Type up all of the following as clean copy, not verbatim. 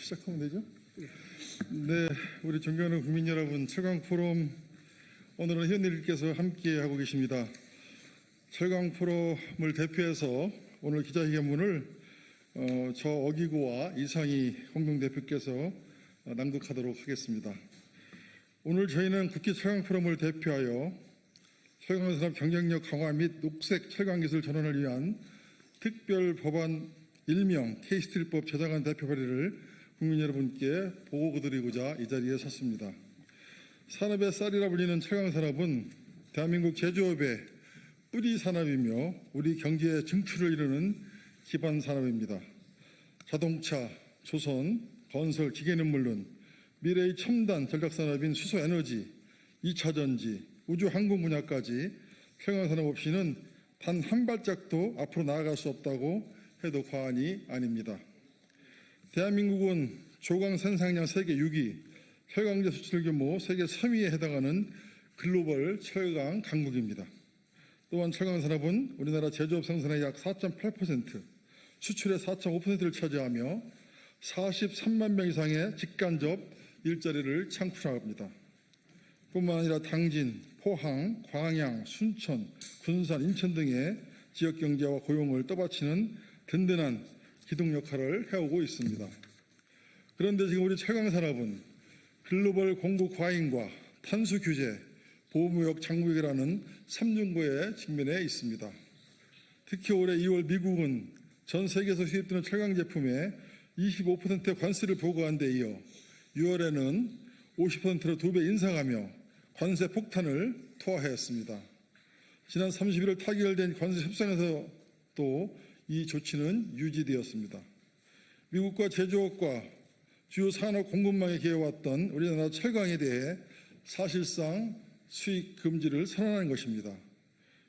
시작하면 되죠? 네, 우리 존경하는 국민 여러분, 철강 포럼 오늘은 의원님께서 함께 하고 계십니다. 철강 포럼을 대표해서 오늘 기자회견문을 저 어기고와 이상희 공동대표께서 낭독하도록 하겠습니다. 오늘 저희는 국회 철강 포럼을 대표하여 철강산업 경쟁력 강화 및 녹색 철강 기술 전환을 위한 특별 법안 일명 K스틸법 제정안 대표 발의를 국민 여러분께 보고드리고자 이 자리에 섰습니다. 산업의 쌀이라 불리는 철강산업은 대한민국 제조업의 뿌리 산업이며 우리 경제의 증축을 이루는 기반 산업입니다. 자동차, 조선, 건설, 기계는 물론 미래의 첨단 전략산업인 수소에너지, 2차전지, 우주항공 분야까지 철강산업 없이는 단 한 발짝도 앞으로 나아갈 수 없다고 해도 과언이 아닙니다. 대한민국은 조강 생산량 세계 6위, 철강제 수출 규모 세계 3위에 해당하는 글로벌 철강 강국입니다. 또한 철강산업은 우리나라 제조업 생산의 약 4.8%, 수출의 4.5%를 차지하며 43만 명 이상의 직간접 일자리를 창출합니다. 뿐만 아니라 당진, 포항, 광양, 순천, 군산, 인천 등의 지역경제와 고용을 떠받치는 든든한 기둥 역할을 해오고 있습니다. 그런데 지금 우리 철강산업은 글로벌 공급 과잉과 탄소 규제, 보호무역 장벽이라는 삼중고에 직면해 있습니다. 특히 올해 2월 미국은 전 세계에서 수입되는 철강 제품에 25%의 관세를 부과한 데 이어 6월에는 50%로 2배 인상하며 관세 폭탄을 투하하였습니다. 지난 31일 타결된 관세 협상에서 또 이 조치는 유지되었습니다. 미국과 제조업과 주요 산업 공급망에 기해왔던 우리나라 철강에 대해 사실상 수입 금지를 선언한 것입니다.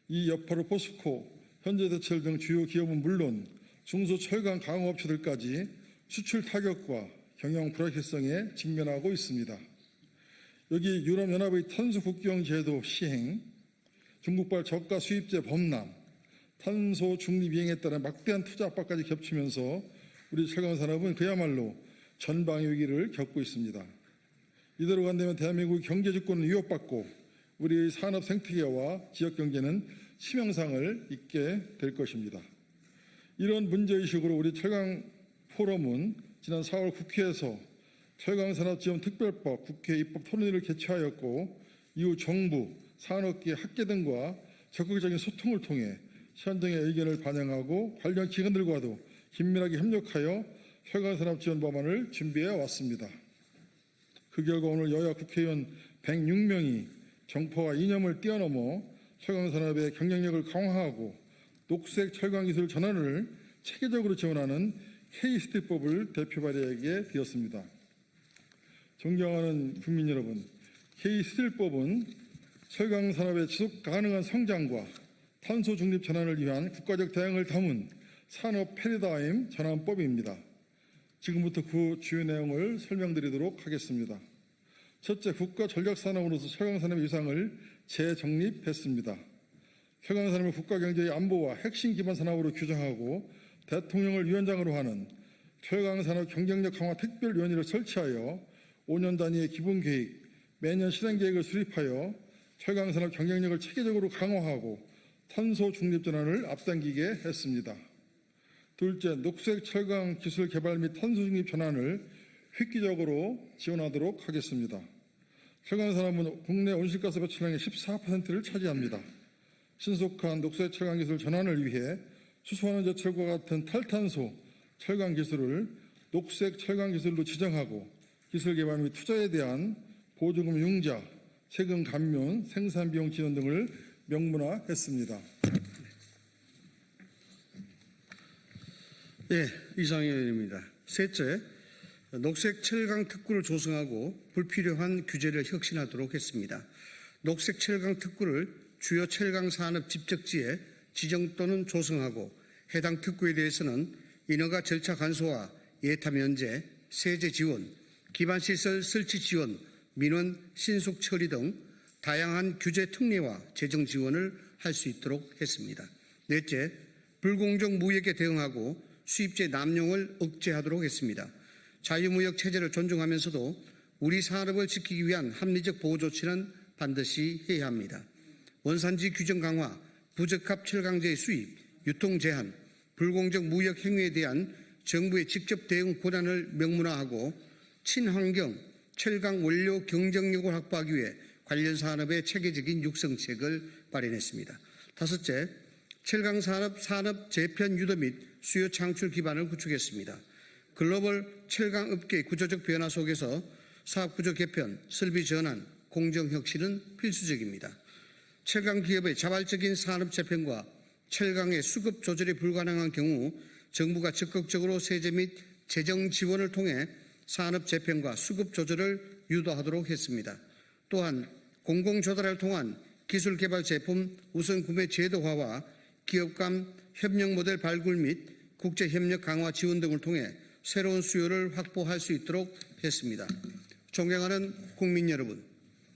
이 여파로 포스코, 현대제철 등 주요 기업은 물론 중소철강 강업체들까지 수출 타격과 경영 불확실성에 직면하고 있습니다. 여기 유럽연합의 탄소 국경 제도 시행, 중국발 저가 수입제 범람, 탄소 중립 이행에 따른 막대한 투자 압박까지 겹치면서 우리 철강산업은 그야말로 전방위 위기를 겪고 있습니다. 이대로 간다면 대한민국 경제 주권은 위협받고 우리의 산업 생태계와 지역 경제는 치명상을 입게 될 것입니다. 이런 문제의식으로 우리 철강 포럼은 지난 4월 국회에서 철강산업지원특별법 국회 입법 토론회를 개최하였고 이후 정부, 산업계, 학계 등과 적극적인 소통을 통해 현장의 의견을 반영하고 관련 기관들과도 긴밀하게 협력하여 철강산업지원 법안을 준비해 왔습니다. 그 결과 오늘 여야 국회의원 106명이 정파와 이념을 뛰어넘어 철강산업의 경쟁력을 강화하고 녹색 철강기술 전환을 체계적으로 지원하는 K스틸법을 대표 발의하게 되었습니다. 존경하는 국민 여러분, K스틸법은 철강산업의 지속 가능한 성장과 탄소 중립 전환을 위한 국가적 대응을 담은 산업 패러다임 전환법입니다. 지금부터 그 주요 내용을 설명드리도록 하겠습니다. 첫째, 국가 전략산업으로서 철강산업의 위상을 재정립했습니다. 철강산업을 국가경제의 안보와 핵심 기반 산업으로 규정하고 대통령을 위원장으로 하는 철강산업 경쟁력 강화 특별위원회를 설치하여 5년 단위의 기본계획, 매년 실행계획을 수립하여 철강산업 경쟁력을 체계적으로 강화하고 탄소 중립 전환을 앞당기게 했습니다. 둘째, 녹색 철강 기술 개발 및 탄소 중립 전환을 획기적으로 지원하도록 하겠습니다. 철강산업은 국내 온실가스 배출량의 14%를 차지합니다. 신속한 녹색 철강 기술 전환을 위해 수소환원 제철과 같은 탈탄소 철강 기술을 녹색 철강 기술로 지정하고 기술 개발 및 투자에 대한 보조금 융자, 세금 감면, 생산 비용 지원 등을 명문화했습니다. 네, 이상희 의원입니다. 셋째, 녹색 철강 특구를 조성하고 불필요한 규제를 혁신하도록 했습니다. 녹색 철강 특구를 주요 철강 산업 집적지에 지정 또는 조성하고 해당 특구에 대해서는 인허가 절차 간소화, 예타 면제, 세제 지원, 기반시설 설치 지원, 민원 신속 처리 등 다양한 규제 특례와 재정 지원을 할 수 있도록 했습니다. 넷째, 불공정 무역에 대응하고 수입제 남용을 억제하도록 했습니다. 자유무역 체제를 존중하면서도 우리 산업을 지키기 위한 합리적 보호 조치는 반드시 해야 합니다. 원산지 규정 강화, 부적합 철강제의 수입, 유통 제한, 불공정 무역 행위에 대한 정부의 직접 대응 권한을 명문화하고 친환경 철강 원료 경쟁력을 확보하기 위해 관련 산업의 체계적인 육성책을 마련했습니다. 다섯째, 철강 산업 재편 유도 및 수요 창출 기반을 구축했습니다. 글로벌 철강 업계의 구조적 변화 속에서 사업 구조 개편, 설비 전환, 공정 혁신은 필수적입니다. 철강 기업의 자발적인 산업 재편과 철강의 수급 조절이 불가능한 경우 정부가 적극적으로 세제 및 재정 지원을 통해 산업 재편과 수급 조절을 유도하도록 했습니다. 또한 공공조달을 통한 기술 개발 제품 우선 구매 제도화와 기업 간 협력 모델 발굴 및 국제 협력 강화 지원 등을 통해 새로운 수요를 확보할 수 있도록 했습니다. 존경하는 국민 여러분,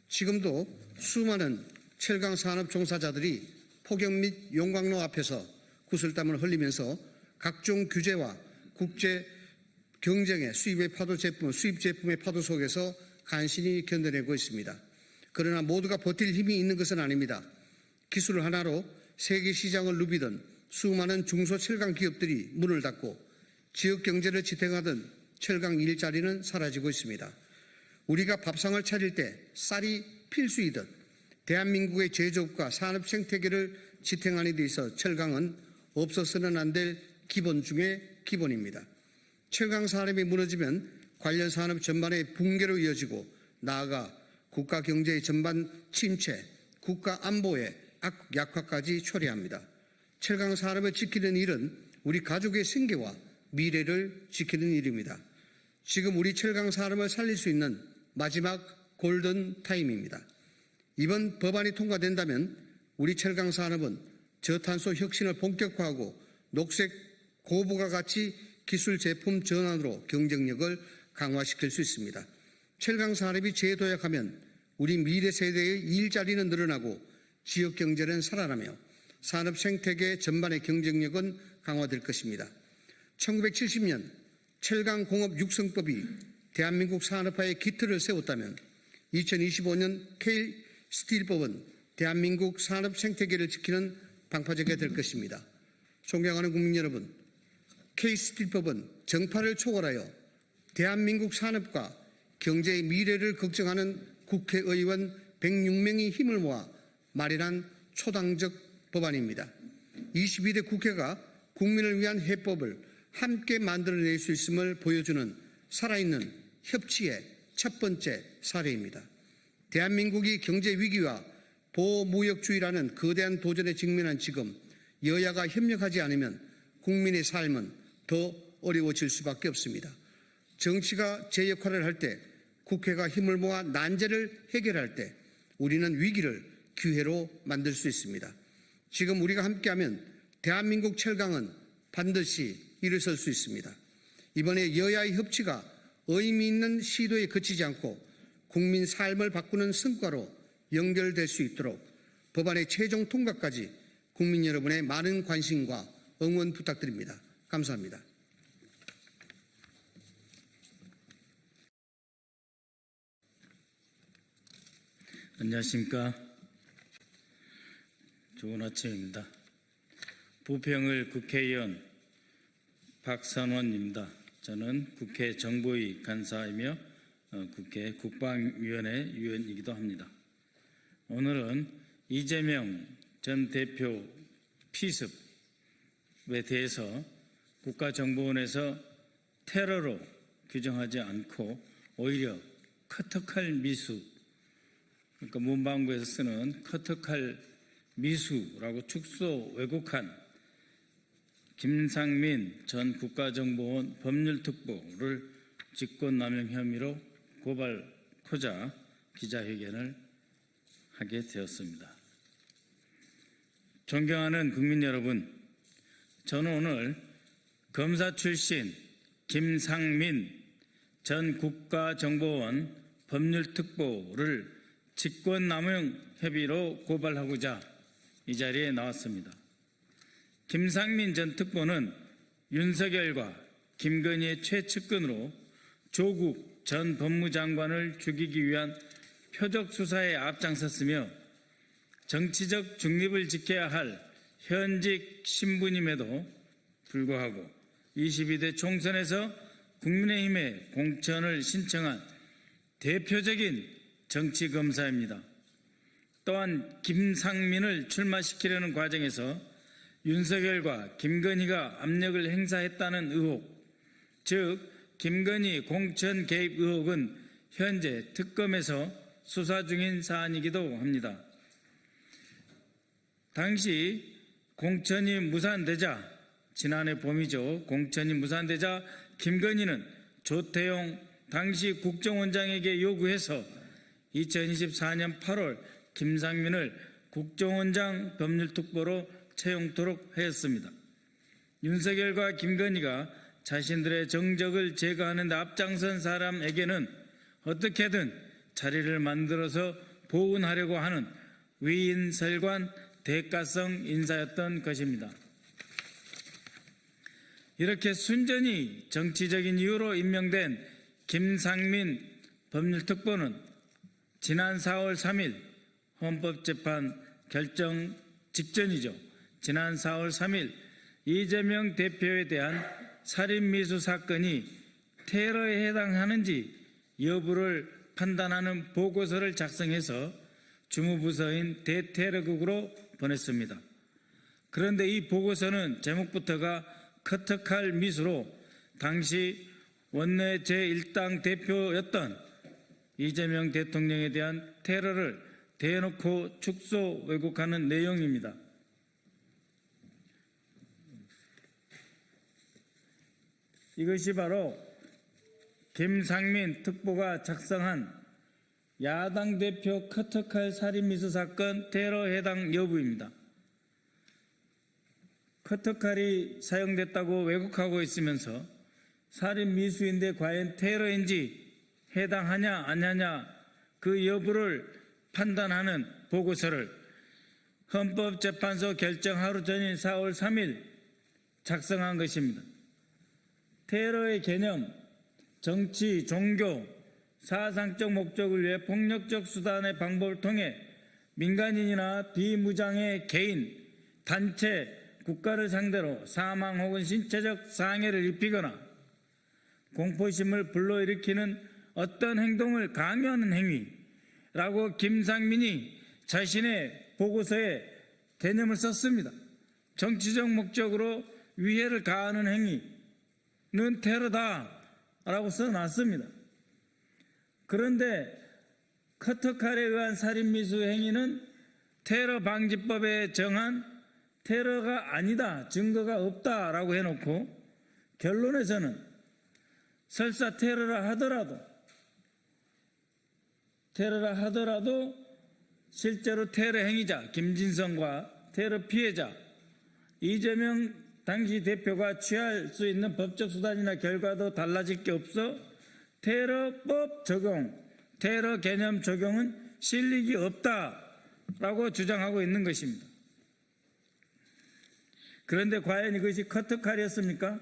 지금도 수많은 철강 산업 종사자들이 폭염 및 용광로 앞에서 구슬땀을 흘리면서 각종 규제와 국제 경쟁의 수입 제품의 파도 속에서 간신히 견뎌내고 있습니다. 그러나 모두가 버틸 힘이 있는 것은 아닙니다. 기술 하나로 세계 시장을 누비던 수많은 중소철강 기업들이 문을 닫고 지역 경제를 지탱하던 철강 일자리는 사라지고 있습니다. 우리가 밥상을 차릴 때 쌀이 필수이듯 대한민국의 제조업과 산업 생태계를 지탱하는 데 있어 철강은 없어서는 안 될 기본 중의 기본입니다. 철강 산업이 무너지면 관련 산업 전반의 붕괴로 이어지고 나아가 국가 경제의 전반 침체, 국가 안보의 약화까지 초래합니다. 철강 산업을 지키는 일은 우리 가족의 생계와 미래를 지키는 일입니다. 지금 우리 철강 산업을 살릴 수 있는 마지막 골든 타임입니다. 이번 법안이 통과된다면 우리 철강 산업은 저탄소 혁신을 본격화하고 녹색 고부가 가치 기술 제품 전환으로 경쟁력을 강화시킬 수 있습니다. 철강 산업이 재도약하면 우리 미래 세대의 일자리는 늘어나고 지역 경제는 살아나며 산업 생태계 전반의 경쟁력은 강화될 것입니다. 1970년 철강공업 육성법이 대한민국 산업화의 기틀을 세웠다면 2025년 K스틸법은 대한민국 산업 생태계를 지키는 방파제가 될 것입니다. 존경하는 국민 여러분, K스틸법은 정파를 초월하여 대한민국 산업과 경제의 미래를 걱정하는 국회의원 106명이 힘을 모아 마련한 초당적 법안입니다. 22대 국회가 국민을 위한 해법을 함께 만들어낼 수 있음을 보여주는 살아있는 협치의 첫 번째 사례입니다. 대한민국이 경제 위기와 보호무역주의라는 거대한 도전에 직면한 지금 여야가 협력하지 않으면 국민의 삶은 더 어려워질 수밖에 없습니다. 정치가 제 역할을 할 때, 국회가 힘을 모아 난제를 해결할 때 우리는 위기를 기회로 만들 수 있습니다. 지금 우리가 함께하면 대한민국 철강은 반드시 일어설 수 있습니다. 이번에 여야의 협치가 의미 있는 시도에 그치지 않고 국민 삶을 바꾸는 성과로 연결될 수 있도록 법안의 최종 통과까지 국민 여러분의 많은 관심과 응원 부탁드립니다. 감사합니다. 안녕하십니까. 좋은 아침입니다. 부평을 국회의원 박선원입니다. 저는 국회 정보위 간사이며 국회 국방위원회 위원이기도 합니다. 오늘은 이재명 전 대표 피습에 대해서 국가정보원에서 테러로 규정하지 않고 오히려 커터칼 미수, 그러니까 문방구에서 쓰는 커터칼 미수라고 축소 왜곡한 김상민 전 국가정보원 법률특보를 직권남용 혐의로 고발코자 기자회견을 하게 되었습니다. 존경하는 국민 여러분, 저는 오늘 검사 출신 김상민 전 국가정보원 법률특보를 직권남용 혐의로 고발하고자 이 자리에 나왔습니다. 김상민 전 특보는 윤석열과 김건희의 최측근으로 조국 전 법무장관을 죽이기 위한 표적 수사에 앞장섰으며 정치적 중립을 지켜야 할 현직 신분임에도 불구하고 22대 총선에서 국민의힘에 공천을 신청한 대표적인 정치검사입니다. 또한 김상민을 출마시키려는 과정에서 윤석열과 김건희가 압력을 행사했다는 의혹, 즉 김건희 공천 개입 의혹은 현재 특검에서 수사 중인 사안이기도 합니다. 당시 공천이 무산되자, 지난해 봄이죠. 공천이 무산되자 김건희는 조태용 당시 국정원장에게 요구해서 2024년 8월 김상민을 국정원장 법률특보로 채용토록 하였습니다. 윤석열과 김건희가 자신들의 정적을 제거하는 데 앞장선 사람에게는 어떻게든 자리를 만들어서 보훈하려고 하는 위인설관 대가성 인사였던 것입니다. 이렇게 순전히 정치적인 이유로 임명된 김상민 법률특보는 지난 4월 3일 헌법재판 결정 직전이죠. 지난 4월 3일 이재명 대표에 대한 살인미수 사건이 테러에 해당하는지 여부를 판단하는 보고서를 작성해서 주무부서인 대테러국으로 보냈습니다. 그런데 이 보고서는 제목부터가 커터칼 미수로 당시 원내 제1당 대표였던 이재명 대통령에 대한 테러를 대놓고 축소 왜곡하는 내용입니다. 이것이 바로 김상민 특보가 작성한 야당 대표 커터칼 살인미수 사건 테러 해당 여부입니다. 커터칼이 사용됐다고 왜곡하고 있으면서 살인미수인데 과연 테러인지 해당하냐 아니냐 그 여부를 판단하는 보고서를 헌법재판소 결정 하루 전인 4월 3일 작성한 것입니다. 테러의 개념, 정치, 종교, 사상적 목적을 위해 폭력적 수단의 방법을 통해 민간인이나 비무장의 개인, 단체, 국가를 상대로 사망 혹은 신체적 상해를 입히거나 공포심을 불러일으키는 어떤 행동을 강요하는 행위라고 김상민이 자신의 보고서에 개념을 썼습니다. 정치적 목적으로 위해를 가하는 행위는 테러다라고 써놨습니다. 그런데 커터칼에 의한 살인미수 행위는 테러 방지법에 정한 테러가 아니다, 증거가 없다라고 해놓고 결론에서는 설사 테러라 하더라도 실제로 테러 행위자 김진성과 테러 피해자 이재명 당시 대표가 취할 수 있는 법적 수단이나 결과도 달라질 게 없어 테러법 적용, 테러 개념 적용은 실익이 없다라고 주장하고 있는 것입니다. 그런데 과연 이것이 커터칼이었습니까?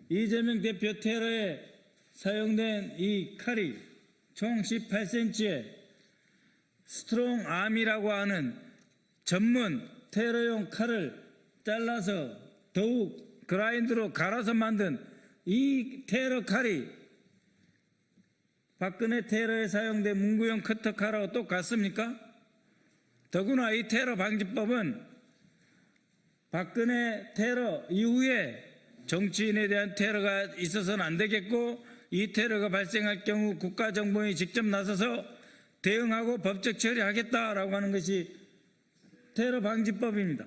이재명 대표 테러에 사용된 이 칼이 총 18cm의 스트롱 암이라고 하는 전문 테러용 칼을 잘라서 더욱 그라인드로 갈아서 만든 이 테러 칼이 박근혜 테러에 사용된 문구용 커터칼하고 똑같습니까? 더구나 이 테러 방지법은 박근혜 테러 이후에 정치인에 대한 테러가 있어서는 안 되겠고 이 테러가 발생할 경우 국가정보원이 직접 나서서 대응하고 법적 처리하겠다라고 하는 것이 테러 방지법입니다.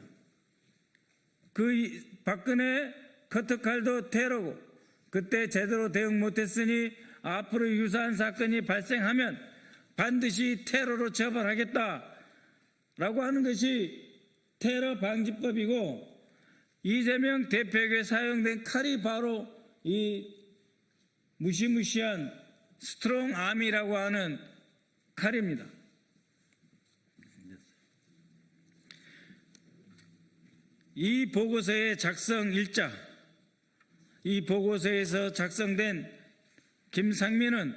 그 박근혜 커터칼도 테러고 그때 제대로 대응 못했으니 앞으로 유사한 사건이 발생하면 반드시 테러로 처벌하겠다라고 하는 것이 테러 방지법이고 이재명 대표에게 사용된 칼이 바로 이 무시무시한 스트롱 암이라고 하는 칼입니다. 이 보고서의 작성 일자, 이 보고서에서 작성된 김상민은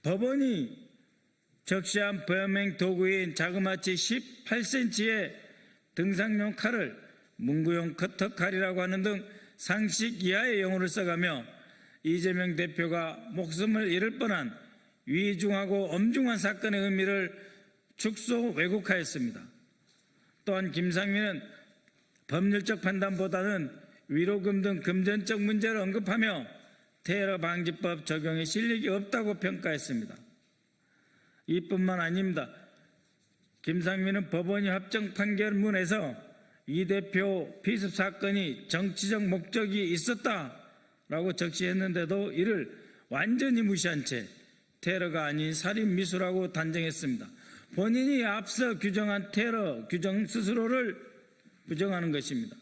법원이 적시한 범행 도구인 자그마치 18cm의 등산용 칼을 문구용 커터칼이라고 하는 등 상식 이하의 용어를 써가며 이재명 대표가 목숨을 잃을 뻔한 위중하고 엄중한 사건의 의미를 축소 왜곡하였습니다. 또한 김상민은 법률적 판단보다는 위로금 등 금전적 문제를 언급하며 테러 방지법 적용에 실력이 없다고 평가했습니다. 이뿐만 아닙니다. 김상민은 법원이 합정 판결문에서 이 대표 피습 사건이 정치적 목적이 있었다라고 적시했는데도 이를 완전히 무시한 채 테러가 아닌 살인 미수라고 단정했습니다. 본인이 앞서 규정한 테러 규정 스스로를 부정하는 것입니다.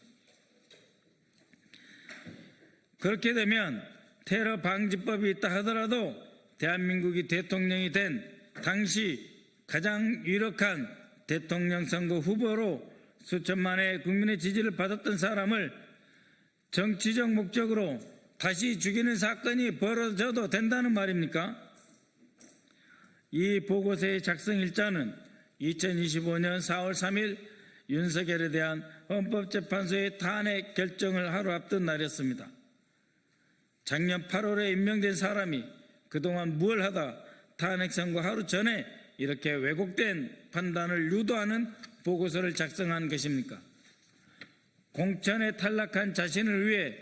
그렇게 되면 테러 방지법이 있다 하더라도 대한민국이 대통령이 된 당시 가장 유력한 대통령 선거 후보로 수천만의 국민의 지지를 받았던 사람을 정치적 목적으로 다시 죽이는 사건이 벌어져도 된다는 말입니까? 이 보고서의 작성 일자는 2025년 4월 3일 윤석열에 대한 헌법재판소의 탄핵 결정을 하루 앞둔 날이었습니다. 작년 8월에 임명된 사람이 그동안 뭘 하다 탄핵 선고 하루 전에 이렇게 왜곡된 판단을 유도하는 보고서를 작성한 것입니까? 공천에 탈락한 자신을 위해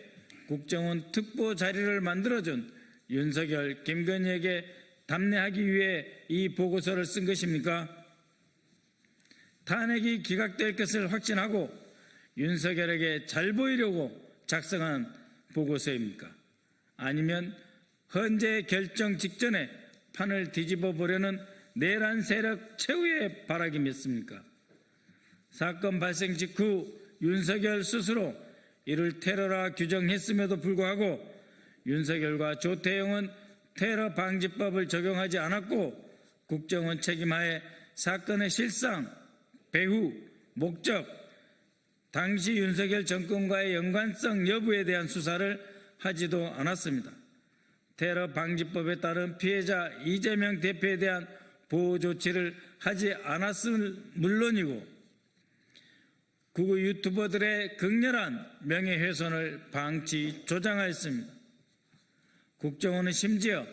국정원 특보 자리를 만들어준 윤석열, 김건희에게 답례하기 위해 이 보고서를 쓴 것입니까? 탄핵이 기각될 것을 확신하고 윤석열에게 잘 보이려고 작성한 보고서입니까? 아니면 헌재 결정 직전에 판을 뒤집어 보려는 내란 세력 최후의 발악이었습니까? 사건 발생 직후 윤석열 스스로 이를 테러라 규정했음에도 불구하고 윤석열과 조태용은 테러 방지법을 적용하지 않았고 국정원 책임하에 사건의 실상, 배후, 목적, 당시 윤석열 정권과의 연관성 여부에 대한 수사를 하지도 않았습니다. 테러 방지법에 따른 피해자 이재명 대표에 대한 보호 조치를 하지 않았음을 물론이고 극우 유튜버들의 극렬한 명예훼손을 방치 조장하였습니다. 국정원은 심지어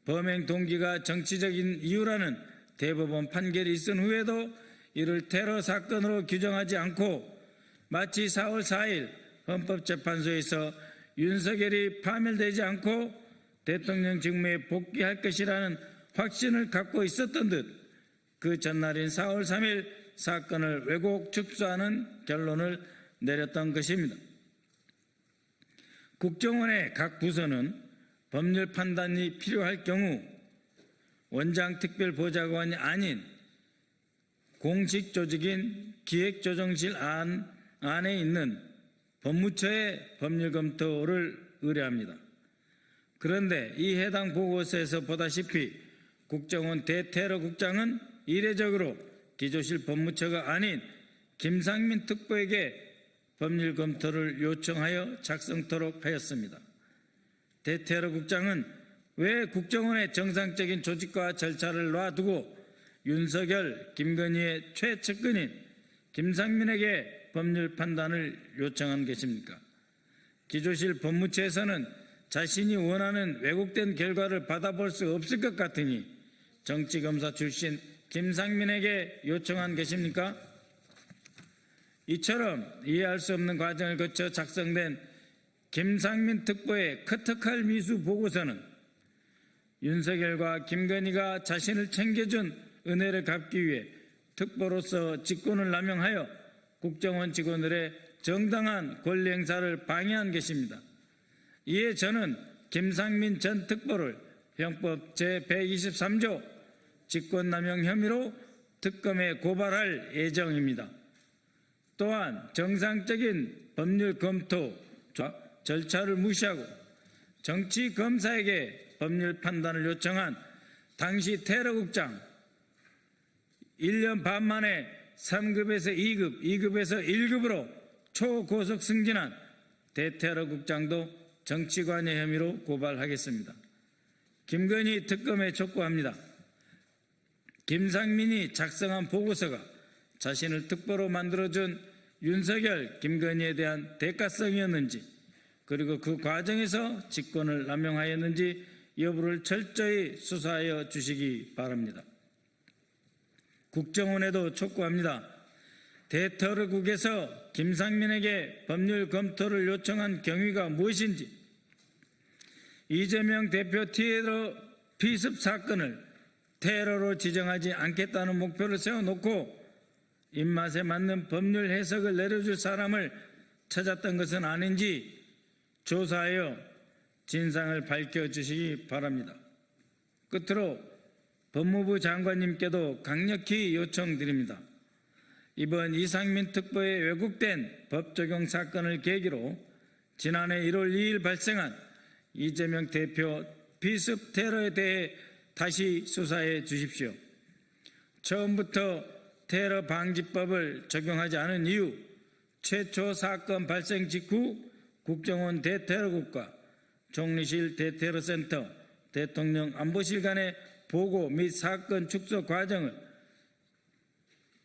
범행 동기가 정치적인 이유라는 대법원 판결이 있은 후에도 이를 테러 사건으로 규정하지 않고 마치 4월 4일 헌법재판소에서 윤석열이 파멸되지 않고 대통령 직무에 복귀할 것이라는 확신을 갖고 있었던 듯 그 전날인 4월 3일 사건을 왜곡 축소하는 결론을 내렸던 것입니다. 국정원의 각 부서는 법률 판단이 필요할 경우 원장 특별보좌관이 아닌 공식 조직인 기획조정실 안에 있는 법무처의 법률 검토를 의뢰합니다. 그런데 이 해당 보고서에서 보다시피 국정원 대테러국장은 이례적으로 기조실 법무처가 아닌 김상민 특보에게 법률 검토를 요청하여 작성토록 하였습니다. 대테러국장은 왜 국정원의 정상적인 조직과 절차를 놔두고 윤석열, 김건희의 최측근인 김상민에게 법률 판단을 요청한 것입니까? 기조실 법무처에서는 자신이 원하는 왜곡된 결과를 받아볼 수 없을 것 같으니 정치검사 출신 김상민에게 요청한 것입니까? 이처럼 이해할 수 없는 과정을 거쳐 작성된 김상민 특보의 커터칼 미수 보고서는 윤석열과 김건희가 자신을 챙겨준 은혜를 갚기 위해 특보로서 직권을 남용하여 국정원 직원들의 정당한 권리 행사를 방해한 것입니다. 이에 저는 김상민 전 특보를 형법 제123조 직권남용 혐의로 특검에 고발할 예정입니다. 또한 정상적인 법률 검토 절차를 무시하고 정치검사에게 법률 판단을 요청한 당시 테러국장 1년 반 만에 3급에서 2급, 2급에서 1급으로 초고속 승진한 대테러국장도 정치관여 혐의로 고발하겠습니다. 김건희 특검에 촉구합니다. 김상민이 작성한 보고서가 자신을 특보로 만들어준 윤석열, 김건희에 대한 대가성이었는지, 그리고 그 과정에서 직권을 남용하였는지 여부를 철저히 수사하여 주시기 바랍니다. 국정원에도 촉구합니다. 대터르국에서 김상민에게 법률 검토를 요청한 경위가 무엇인지, 이재명 대표 테러 피습 사건을 테러로 지정하지 않겠다는 목표를 세워놓고 입맛에 맞는 법률 해석을 내려줄 사람을 찾았던 것은 아닌지 조사하여 진상을 밝혀주시기 바랍니다. 끝으로 법무부 장관님께도 강력히 요청드립니다. 이번 이상민 특보의 왜곡된 법 적용 사건을 계기로 지난해 1월 2일 발생한 이재명 대표 비습 테러에 대해 다시 수사해 주십시오. 처음부터 테러 방지법을 적용하지 않은 이유, 최초 사건 발생 직후 국정원 대테러국과 총리실 대테러센터, 대통령 안보실 간의 보고 및 사건 축소 과정을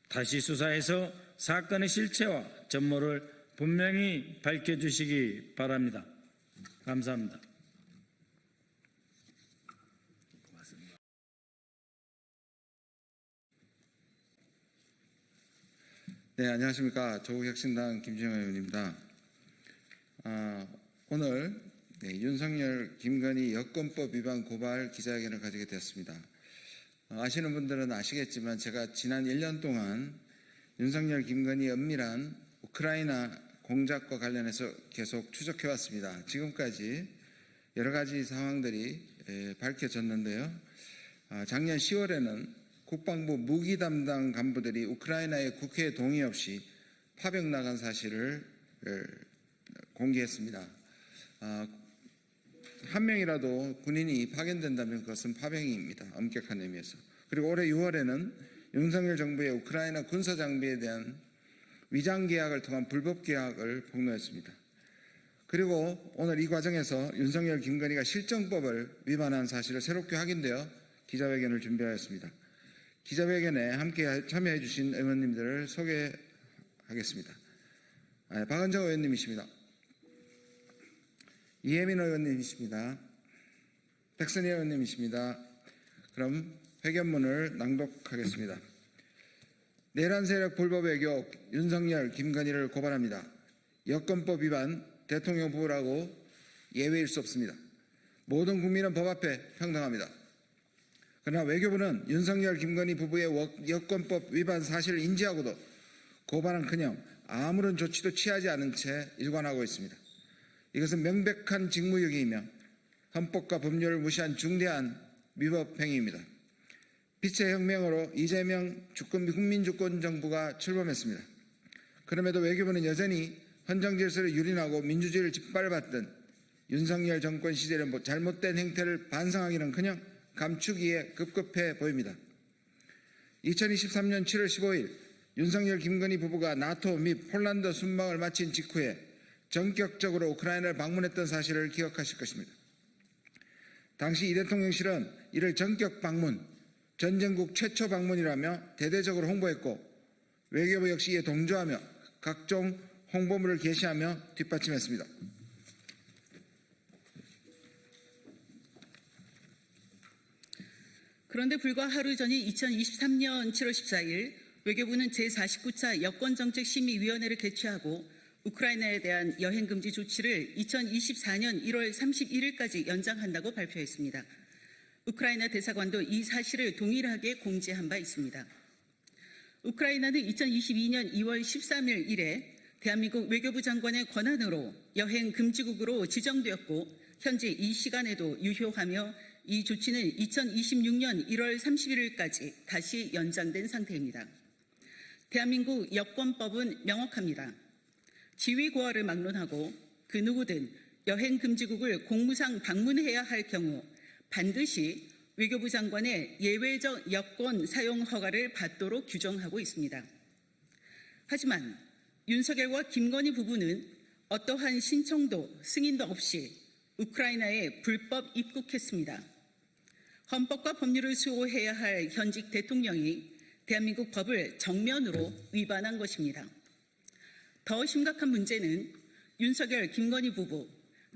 다시 수사해서 사건의 실체와 전모를 분명히 밝혀주시기 바랍니다. 감사합니다. 네, 안녕하십니까. 조국혁신당 김진영 의원입니다. 오늘 윤석열, 김건희 여권법 위반 고발 기자회견을 가지게 되었습니다. 아시는 분들은 아시겠지만 제가 지난 1년 동안 윤석열, 김건희 엄밀한 우크라이나 공작과 관련해서 계속 추적해왔습니다. 지금까지 여러 가지 상황들이 밝혀졌는데요. 작년 10월에는 국방부 무기 담당 간부들이 우크라이나의 국회 동의 없이 파병 나간 사실을 공개했습니다. 한 명이라도 군인이 파견된다면 그것은 파병입니다. 엄격한 의미에서. 그리고 올해 6월에는 윤석열 정부의 우크라이나 군사 장비에 대한 위장 계약을 통한 불법 계약을 폭로했습니다. 그리고 오늘 이 과정에서 윤석열, 김건희가 실정법을 위반한 사실을 새롭게 확인되어 기자회견을 준비하였습니다. 기자회견에 함께 참여해 주신 의원님들을 소개하겠습니다. 박은정 의원님이십니다. 이혜민 의원님이십니다. 백선희 의원님이십니다. 그럼 회견문을 낭독하겠습니다. 내란 세력 불법 외교 윤석열, 김건희를 고발합니다. 여권법 위반 대통령 부부라고 예외일 수 없습니다. 모든 국민은 법 앞에 평등합니다. 그러나 외교부는 윤석열, 김건희 부부의 여권법 위반 사실을 인지하고도 고발은커녕 아무런 조치도 취하지 않은 채 일관하고 있습니다. 이것은 명백한 직무유기이며 헌법과 법률을 무시한 중대한 위법 행위입니다. 빛의 혁명으로 이재명 주권 국민주권 정부가 출범했습니다. 그럼에도 외교부는 여전히 헌정질서를 유린하고 민주주의를 짓밟았던 윤석열 정권 시절의 잘못된 행태를 반성하기는커녕 감추기에 급급해 보입니다. 2023년 7월 15일 윤석열, 김건희 부부가 나토 및 폴란드 순방을 마친 직후에 전격적으로 우크라이나를 방문했던 사실을 기억하실 것입니다. 당시 이 대통령실은 이를 전격 방문, 전쟁국 최초 방문이라며 대대적으로 홍보했고 외교부 역시 이에 동조하며 각종 홍보물을 게시하며 뒷받침했습니다. 그런데 불과 하루 전인 2023년 7월 14일 외교부는 제49차 여권정책심의위원회를 개최하고 우크라이나에 대한 여행금지 조치를 2024년 1월 31일까지 연장한다고 발표했습니다. 우크라이나 대사관도 이 사실을 동일하게 공지한 바 있습니다. 우크라이나는 2022년 2월 13일 이래 대한민국 외교부 장관의 권한으로 여행금지국으로 지정되었고 현재 이 시간에도 유효하며 이 조치는 2026년 1월 31일까지 다시 연장된 상태입니다. 대한민국 여권법은 명확합니다. 지위고하를 막론하고 그 누구든 여행금지국을 공무상 방문해야 할 경우 반드시 외교부 장관의 예외적 여권 사용 허가를 받도록 규정하고 있습니다. 하지만 윤석열과 김건희 부부는 어떠한 신청도 승인도 없이 우크라이나에 불법 입국했습니다. 헌법과 법률을 수호해야 할 현직 대통령이 대한민국 법을 정면으로 위반한 것입니다. 더 심각한 문제는 윤석열, 김건희 부부,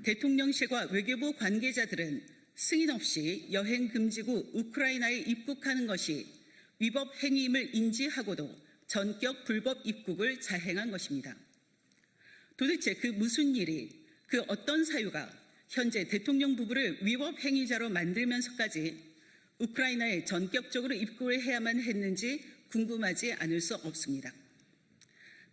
대통령실과 외교부 관계자들은 승인 없이 여행 금지구 우크라이나에 입국하는 것이 위법 행위임을 인지하고도 전격 불법 입국을 자행한 것입니다. 도대체 그 무슨 일이, 그 어떤 사유가 현재 대통령 부부를 위법 행위자로 만들면서까지 우크라이나에 전격적으로 입국을 해야만 했는지 궁금하지 않을 수 없습니다.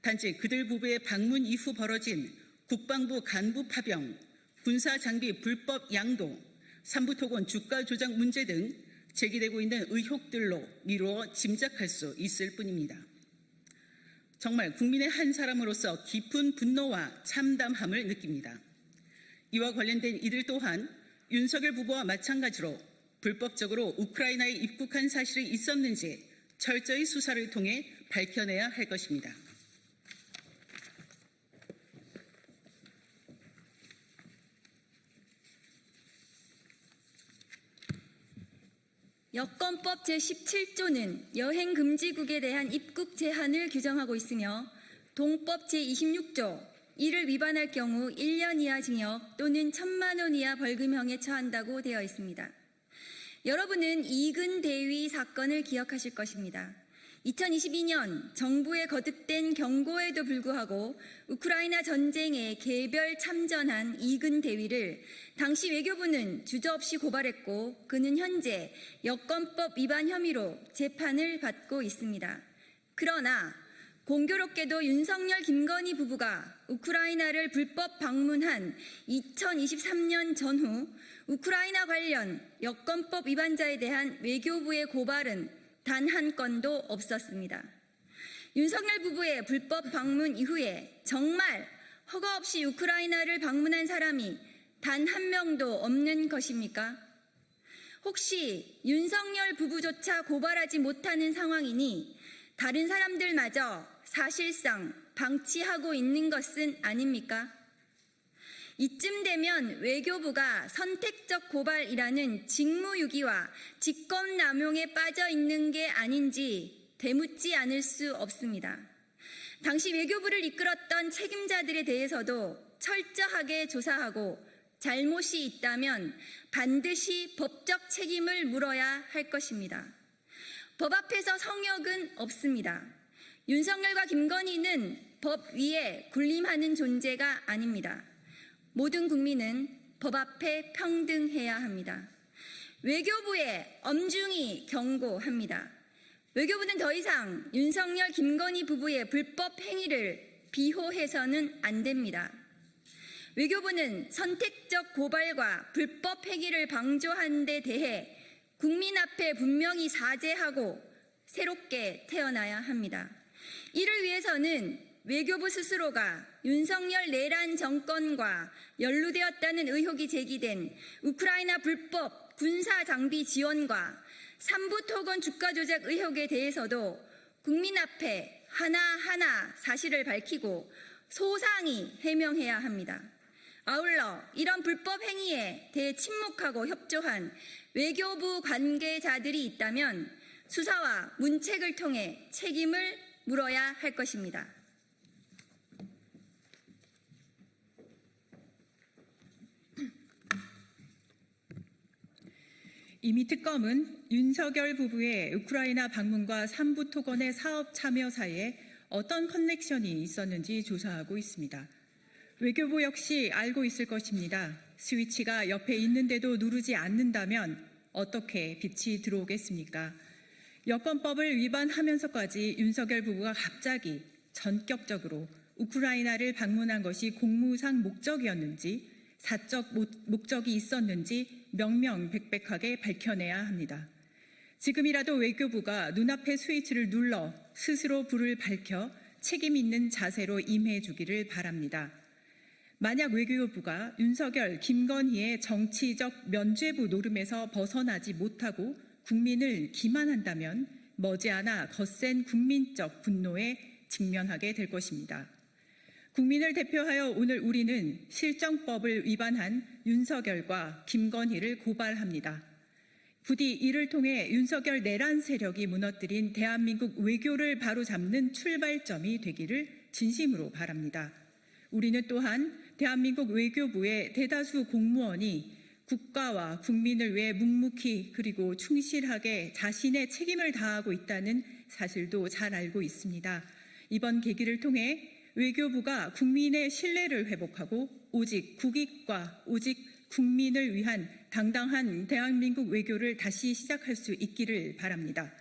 단지 그들 부부의 방문 이후 벌어진 국방부 간부 파병, 군사 장비 불법 양도, 삼부토건 주가 조작 문제 등 제기되고 있는 의혹들로 미루어 짐작할 수 있을 뿐입니다. 정말 국민의 한 사람으로서 깊은 분노와 참담함을 느낍니다. 이와 관련된 이들 또한 윤석열 부부와 마찬가지로 불법적으로 우크라이나에 입국한 사실이 있었는지 철저히 수사를 통해 밝혀내야 할 것입니다. 여권법 제17조는 여행금지국에 대한 입국 제한을 규정하고 있으며 동법 제26조 이를 위반할 경우 1년 이하 징역 또는 1,000만 원 이하 벌금형에 처한다고 되어 있습니다. 여러분은 이근 대위 사건을 기억하실 것입니다. 2022년 정부의 거듭된 경고에도 불구하고 우크라이나 전쟁에 개별 참전한 이근 대위를 당시 외교부는 주저없이 고발했고 그는 현재 여권법 위반 혐의로 재판을 받고 있습니다. 그러나 공교롭게도 윤석열, 김건희 부부가 우크라이나를 불법 방문한 2023년 전후 우크라이나 관련 여권법 위반자에 대한 외교부의 고발은 단 한 건도 없었습니다. 윤석열 부부의 불법 방문 이후에 정말 허가 없이 우크라이나를 방문한 사람이 단 한 명도 없는 것입니까? 혹시 윤석열 부부조차 고발하지 못하는 상황이니 다른 사람들마저 사실상 방치하고 있는 것은 아닙니까? 이쯤 되면 외교부가 선택적 고발이라는 직무유기와 직권남용에 빠져 있는 게 아닌지 되묻지 않을 수 없습니다. 당시 외교부를 이끌었던 책임자들에 대해서도 철저하게 조사하고 잘못이 있다면 반드시 법적 책임을 물어야 할 것입니다. 법 앞에서 성역은 없습니다. 윤석열과 김건희는 법 위에 군림하는 존재가 아닙니다. 모든 국민은 법 앞에 평등해야 합니다. 외교부에 엄중히 경고합니다. 외교부는 더 이상 윤석열, 김건희 부부의 불법 행위를 비호해서는 안 됩니다. 외교부는 선택적 고발과 불법 행위를 방조한 데 대해 국민 앞에 분명히 사죄하고 새롭게 태어나야 합니다. 이를 위해서는 외교부 스스로가 윤석열 내란 정권과 연루되었다는 의혹이 제기된 우크라이나 불법 군사 장비 지원과 삼부토건 주가 조작 의혹에 대해서도 국민 앞에 하나하나 사실을 밝히고 소상히 해명해야 합니다. 아울러 이런 불법 행위에 대해 침묵하고 협조한 외교부 관계자들이 있다면 수사와 문책을 통해 책임을 물어야 할 것입니다. 이미 특검은 윤석열 부부의 우크라이나 방문과 삼부토건의 사업 참여 사이에 어떤 커넥션이 있었는지 조사하고 있습니다. 외교부 역시 알고 있을 것입니다. 스위치가 옆에 있는데도 누르지 않는다면 어떻게 빛이 들어오겠습니까? 여권법을 위반하면서까지 윤석열 부부가 갑자기 전격적으로 우크라이나를 방문한 것이 공무상 목적이었는지 사적 목적이 있었는지 명명백백하게 밝혀내야 합니다. 지금이라도 외교부가 눈앞의 스위치를 눌러 스스로 불을 밝혀 책임 있는 자세로 임해주기를 바랍니다. 만약 외교부가 윤석열, 김건희의 정치적 면죄부 노름에서 벗어나지 못하고 국민을 기만한다면 머지않아 거센 국민적 분노에 직면하게 될 것입니다. 국민을 대표하여 오늘 우리는 실정법을 위반한 윤석열과 김건희를 고발합니다. 부디 이를 통해 윤석열 내란 세력이 무너뜨린 대한민국 외교를 바로잡는 출발점이 되기를 진심으로 바랍니다. 우리는 또한 대한민국 외교부의 대다수 공무원이 국가와 국민을 위해 묵묵히 그리고 충실하게 자신의 책임을 다하고 있다는 사실도 잘 알고 있습니다. 이번 계기를 통해 외교부가 국민의 신뢰를 회복하고 오직 국익과 오직 국민을 위한 당당한 대한민국 외교를 다시 시작할 수 있기를 바랍니다.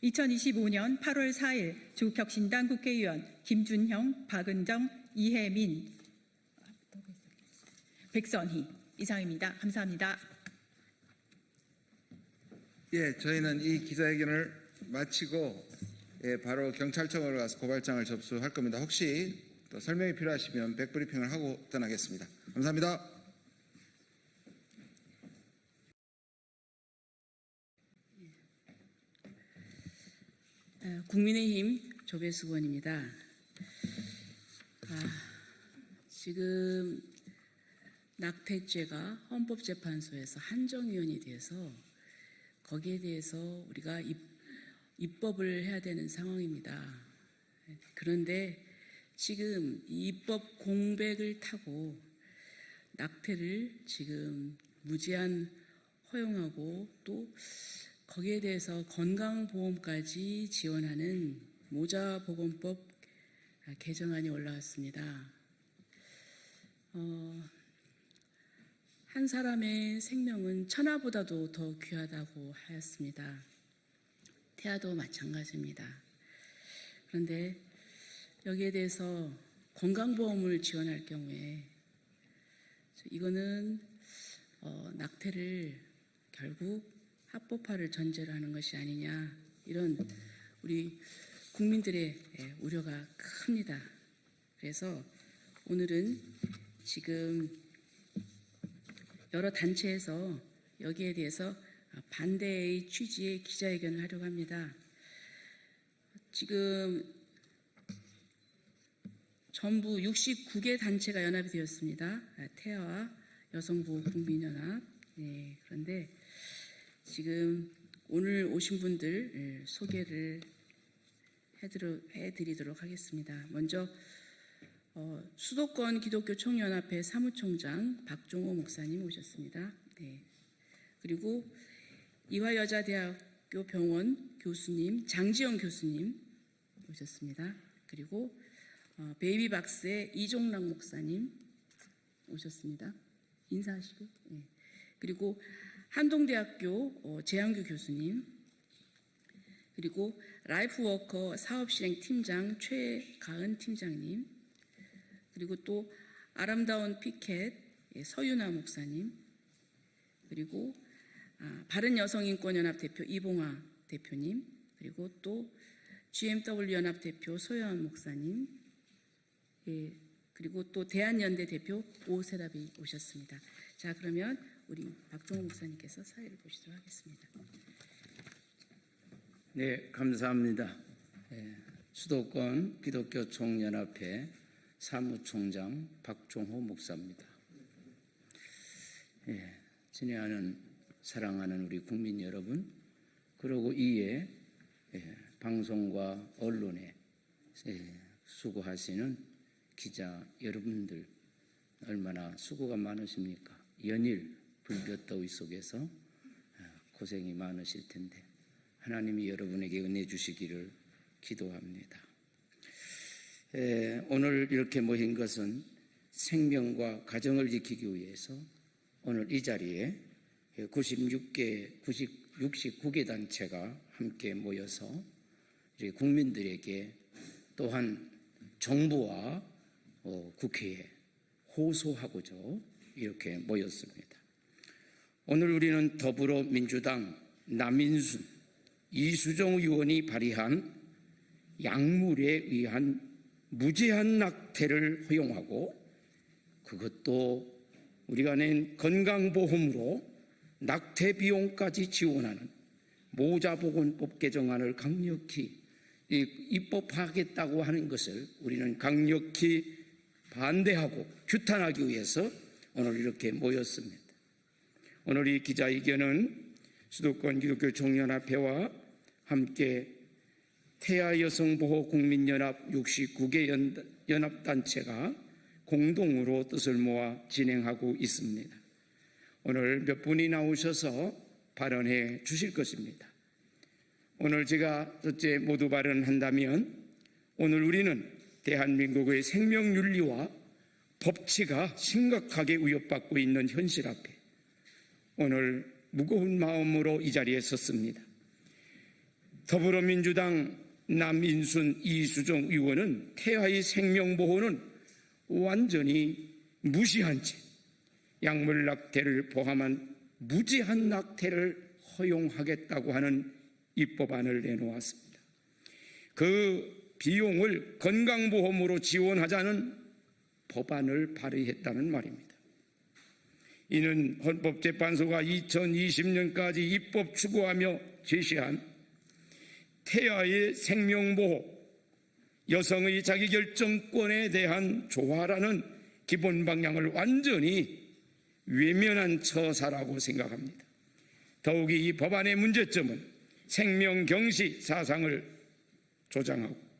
2025년 8월 4일 조국혁신당 국회의원 김준형, 박은정, 이혜민, 백선희 이상입니다. 감사합니다. 예, 저희는 이 기자회견을 마치고 바로 경찰청으로 가서 고발장을 접수할 겁니다. 혹시 또 설명이 필요하시면 백브리핑을 하고 떠나겠습니다. 감사합니다. 국민의힘 조배수 의원입니다. 지금 낙태죄가 헌법재판소에서 한정위원이 돼서 거기에 대해서 우리가 입법을 해야 되는 상황입니다. 그런데 지금 이 입법 공백을 타고 낙태를 지금 무제한 허용하고 또 거기에 대해서 건강보험까지 지원하는 모자보건법 개정안이 올라왔습니다. 한 사람의 생명은 천하보다도 더 귀하다고 하였습니다. 태아도 마찬가지입니다. 그런데 여기에 대해서 건강보험을 지원할 경우에 이거는 낙태를 결국 합법화를 전제로 하는 것이 아니냐, 이런 우리 국민들의 우려가 큽니다. 그래서 오늘은 지금 여러 단체에서 여기에 대해서 반대의 취지의 기자회견을 하려고 합니다. 지금 전부 69개 단체가 연합이 되었습니다. 태아와 여성보호 국민연합. 그런데 지금 오늘 오신 분들 소개를 해드리도록 하겠습니다. 먼저 수도권 기독교 총연합회 사무총장 박종호 목사님 오셨습니다. 그리고 이화여자대학교 병원 교수님 장지영 교수님 오셨습니다. 그리고 베이비박스의 이종락 목사님 오셨습니다. 인사하시고. 그리고 한동대학교 재한규 교수님, 그리고 라이프워커 사업실행팀장 최가은 팀장님, 그리고 또 아름다운 피켓 서윤아 목사님, 그리고 바른여성인권연합 대표 이봉화 대표님, 그리고 또 GMW 연합 대표 소연 목사님, 그리고 또 대한연대 대표 오세라비 오셨습니다. 자, 그러면 우리 박종호 목사님께서 사회를 보시도록 하겠습니다. 네, 감사합니다. 수도권 기독교 총연합회 사무총장 박종호 목사입니다. 친애하는 사랑하는 우리 국민 여러분, 그리고 이에 방송과 언론에 수고하시는 기자 여러분들, 얼마나 수고가 많으십니까? 연일 불볕더위 속에서 고생이 많으실 텐데 하나님이 여러분에게 은혜 주시기를 기도합니다. 오늘 이렇게 모인 것은 생명과 가정을 지키기 위해서 오늘 이 자리에 69개 단체가 함께 모여서 국민들에게 또한 정부와 국회에 호소하고자 이렇게 모였습니다. 오늘 우리는 더불어민주당 남인순, 이수정 의원이 발의한 약물에 의한 무제한 낙태를 허용하고 그것도 우리가 낸 건강보험으로 낙태 비용까지 지원하는 모자보건법 개정안을 강력히 입법하겠다고 하는 것을 우리는 강력히 반대하고 규탄하기 위해서 오늘 이렇게 모였습니다. 오늘 이 기자회견은 수도권 기독교 총연합회와 함께 태아 여성보호 국민연합 69개 연합단체가 공동으로 뜻을 모아 진행하고 있습니다. 오늘 몇 분이 나오셔서 발언해 주실 것입니다. 오늘 제가 첫째 모두 발언한다면 오늘 우리는 대한민국의 생명윤리와 법치가 심각하게 위협받고 있는 현실 앞에 오늘 무거운 마음으로 이 자리에 섰습니다. 더불어민주당 남인순 이수정 의원은 태아의 생명보호는 완전히 무시한 채 약물 낙태를 포함한 무제한 낙태를 허용하겠다고 하는 입법안을 내놓았습니다. 그 비용을 건강보험으로 지원하자는 법안을 발의했다는 말입니다. 이는 헌법재판소가 2020년까지 입법 추구하며 제시한 태아의 생명보호, 여성의 자기결정권에 대한 조화라는 기본 방향을 완전히 외면한 처사라고 생각합니다. 더욱이 이 법안의 문제점은 생명경시 사상을 조장하고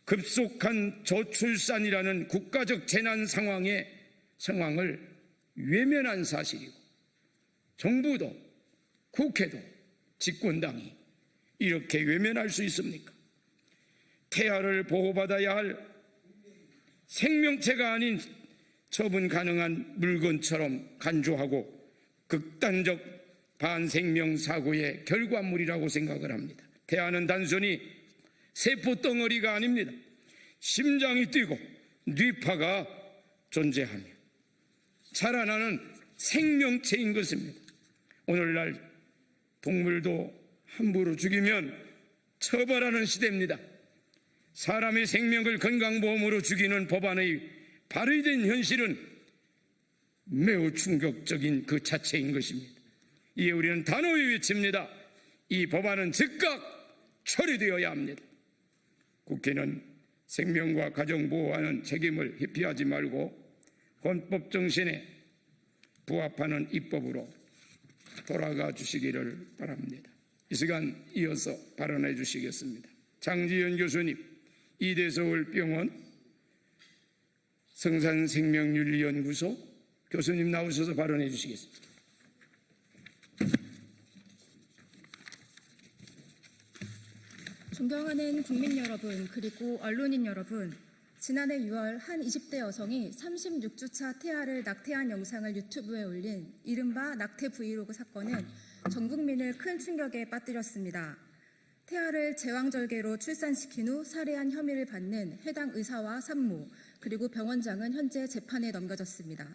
급속한 저출산이라는 국가적 재난 상황을 외면한 사실이고 정부도 국회도 집권당이 이렇게 외면할 수 있습니까? 태아를 보호받아야 할 생명체가 아닌 처분 가능한 물건처럼 간주하고 극단적 반생명 사고의 결과물이라고 생각을 합니다. 태아는 단순히 세포덩어리가 아닙니다. 심장이 뛰고 뇌파가 존재하며 자라나는 생명체인 것입니다. 오늘날 동물도 함부로 죽이면 처벌하는 시대입니다. 사람의 생명을 건강보험으로 죽이는 법안의 발의된 현실은 매우 충격적인 그 자체인 것입니다. 이에 우리는 단호히 외칩니다. 이 법안은 즉각 처리되어야 합니다. 국회는 생명과 가정보호하는 책임을 회피하지 말고 헌법 정신에 부합하는 입법으로 돌아가 주시기를 바랍니다. 이 시간 이어서 발언해 주시겠습니다. 장지연 교수님, 이대서울병원 성산생명윤리연구소 교수님 나오셔서 발언해 주시겠습니다. 존경하는 국민 여러분 그리고 언론인 여러분, 지난해 6월 한 20대 여성이 36주차 태아를 낙태한 영상을 유튜브에 올린 이른바 낙태 브이로그 사건은 전 국민을 큰 충격에 빠뜨렸습니다. 태아를 제왕절개로 출산시킨 후 살해한 혐의를 받는 해당 의사와 산모 그리고 병원장은 현재 재판에 넘겨졌습니다.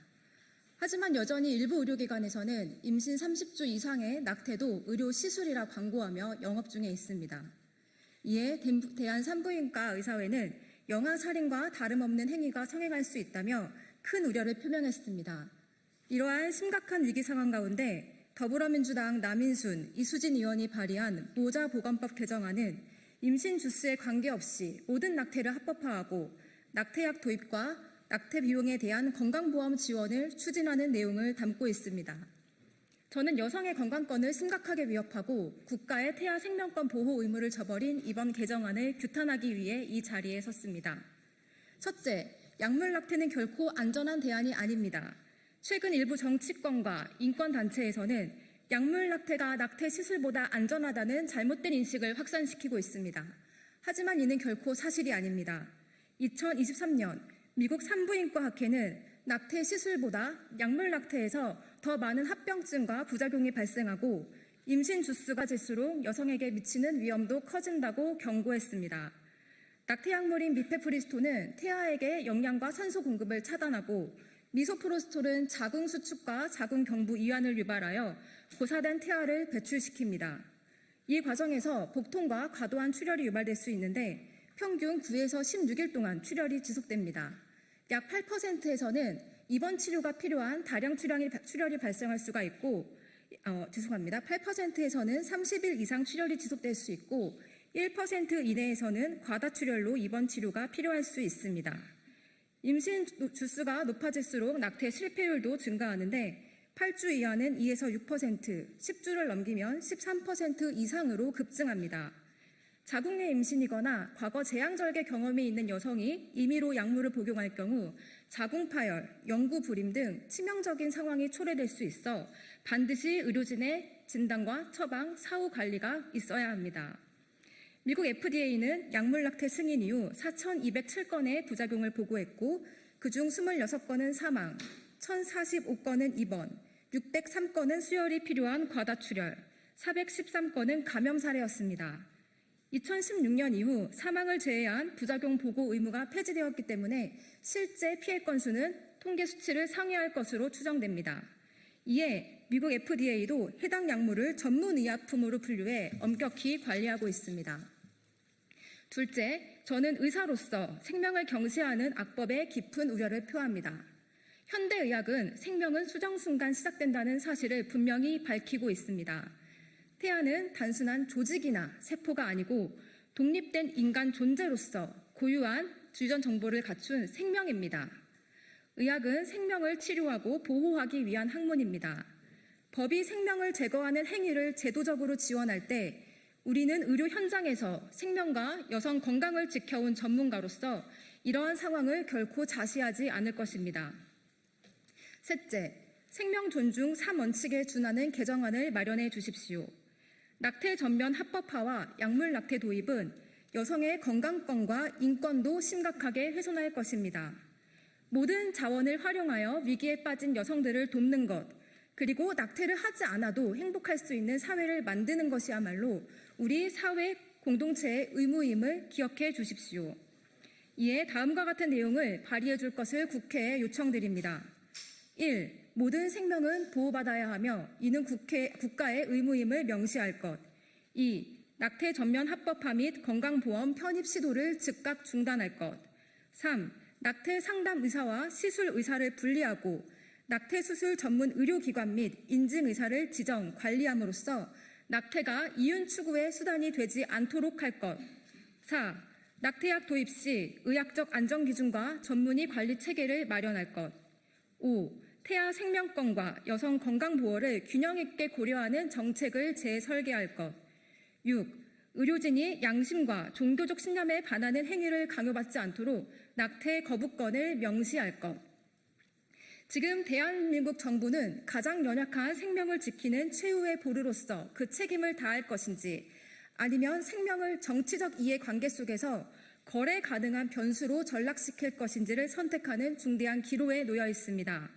하지만 여전히 일부 의료기관에서는 임신 30주 이상의 낙태도 의료 시술이라 광고하며 영업 중에 있습니다. 이에 대한산부인과 의사회는 영아 살인과 다름없는 행위가 성행할 수 있다며 큰 우려를 표명했습니다. 이러한 심각한 위기 상황 가운데 더불어민주당 남인순, 이수진 의원이 발의한 모자보건법 개정안은 임신 주수에 관계없이 모든 낙태를 합법화하고 낙태약 도입과 낙태 비용에 대한 건강보험 지원을 추진하는 내용을 담고 있습니다. 저는 여성의 건강권을 심각하게 위협하고 국가의 태아 생명권 보호 의무를 저버린 이번 개정안을 규탄하기 위해 이 자리에 섰습니다. 첫째, 약물 낙태는 결코 안전한 대안이 아닙니다. 최근 일부 정치권과 인권단체에서는 약물 낙태가 낙태 시술보다 안전하다는 잘못된 인식을 확산시키고 있습니다. 하지만 이는 결코 사실이 아닙니다. 2023년 미국 산부인과 학회는 낙태 시술보다 약물 낙태에서 더 많은 합병증과 부작용이 발생하고 임신 주수가 질수록 여성에게 미치는 위험도 커진다고 경고했습니다. 낙태 약물인 미페프리스톨은 태아에게 영양과 산소 공급을 차단하고 미소프로스톨은 자궁 수축과 자궁 경부 이완을 유발하여 고사된 태아를 배출시킵니다. 이 과정에서 복통과 과도한 출혈이 유발될 수 있는데 평균 9에서 16일 동안 출혈이 지속됩니다. 약 8%에서는 입원 치료가 필요한 다량 출혈이 발생할 수가 있고 8%에서는 30일 이상 출혈이 지속될 수 있고 1% 이내에서는 과다 출혈로 입원 치료가 필요할 수 있습니다. 임신 주수가 높아질수록 낙태 실패율도 증가하는데 8주 이하는 2에서 6%, 10주를 넘기면 13% 이상으로 급증합니다. 자궁 내 임신이거나 과거 제왕절개 경험이 있는 여성이 임의로 약물을 복용할 경우 자궁 파열, 영구 불임 등 치명적인 상황이 초래될 수 있어 반드시 의료진의 진단과 처방, 사후 관리가 있어야 합니다. 미국 FDA는 약물 낙태 승인 이후 4,207건의 부작용을 보고했고 그중 26건은 사망, 1,045건은 입원, 603건은 수혈이 필요한 과다출혈, 413건은 감염 사례였습니다. 2016년 이후 사망을 제외한 부작용 보고 의무가 폐지되었기 때문에 실제 피해 건수는 통계 수치를 상회할 것으로 추정됩니다. 이에 미국 FDA도 해당 약물을 전문의약품으로 분류해 엄격히 관리하고 있습니다. 둘째, 저는 의사로서 생명을 경시하는 악법에 깊은 우려를 표합니다. 현대의학은 생명은 수정순간 시작된다는 사실을 분명히 밝히고 있습니다. 태아는 단순한 조직이나 세포가 아니고 독립된 인간 존재로서 고유한 주전 정보를 갖춘 생명입니다. 의학은 생명을 치료하고 보호하기 위한 학문입니다. 법이 생명을 제거하는 행위를 제도적으로 지원할 때 우리는 의료 현장에서 생명과 여성 건강을 지켜온 전문가로서 이러한 상황을 결코 자시하지 않을 것입니다. 셋째, 생명 존중 3원칙에 준하는 개정안을 마련해 주십시오. 낙태 전면 합법화와 약물 낙태 도입은 여성의 건강권과 인권도 심각하게 훼손할 것입니다. 모든 자원을 활용하여 위기에 빠진 여성들을 돕는 것, 그리고 낙태를 하지 않아도 행복할 수 있는 사회를 만드는 것이야말로 우리 사회 공동체의 의무임을 기억해 주십시오. 이에 다음과 같은 내용을 발의해 줄 것을 국회에 요청드립니다. 1. 모든 생명은 보호받아야 하며 이는 국가의 의무임을 명시할 것. 2. 낙태 전면 합법화 및 건강보험 편입 시도를 즉각 중단할 것. 3. 낙태 상담 의사와 시술 의사를 분리하고 낙태 수술 전문 의료기관 및 인증 의사를 지정, 관리함으로써 낙태가 이윤 추구의 수단이 되지 않도록 할 것. 4. 낙태약 도입 시 의학적 안전기준과 전문의 관리 체계를 마련할 것. 5. 태아 생명권과 여성 건강보호를 균형 있게 고려하는 정책을 재설계할 것. 6. 의료진이 양심과 종교적 신념에 반하는 행위를 강요받지 않도록 낙태 거부권을 명시할 것. 지금 대한민국 정부는 가장 연약한 생명을 지키는 최후의 보루로서 그 책임을 다할 것인지 아니면 생명을 정치적 이해관계 속에서 거래 가능한 변수로 전락시킬 것인지를 선택하는 중대한 기로에 놓여 있습니다.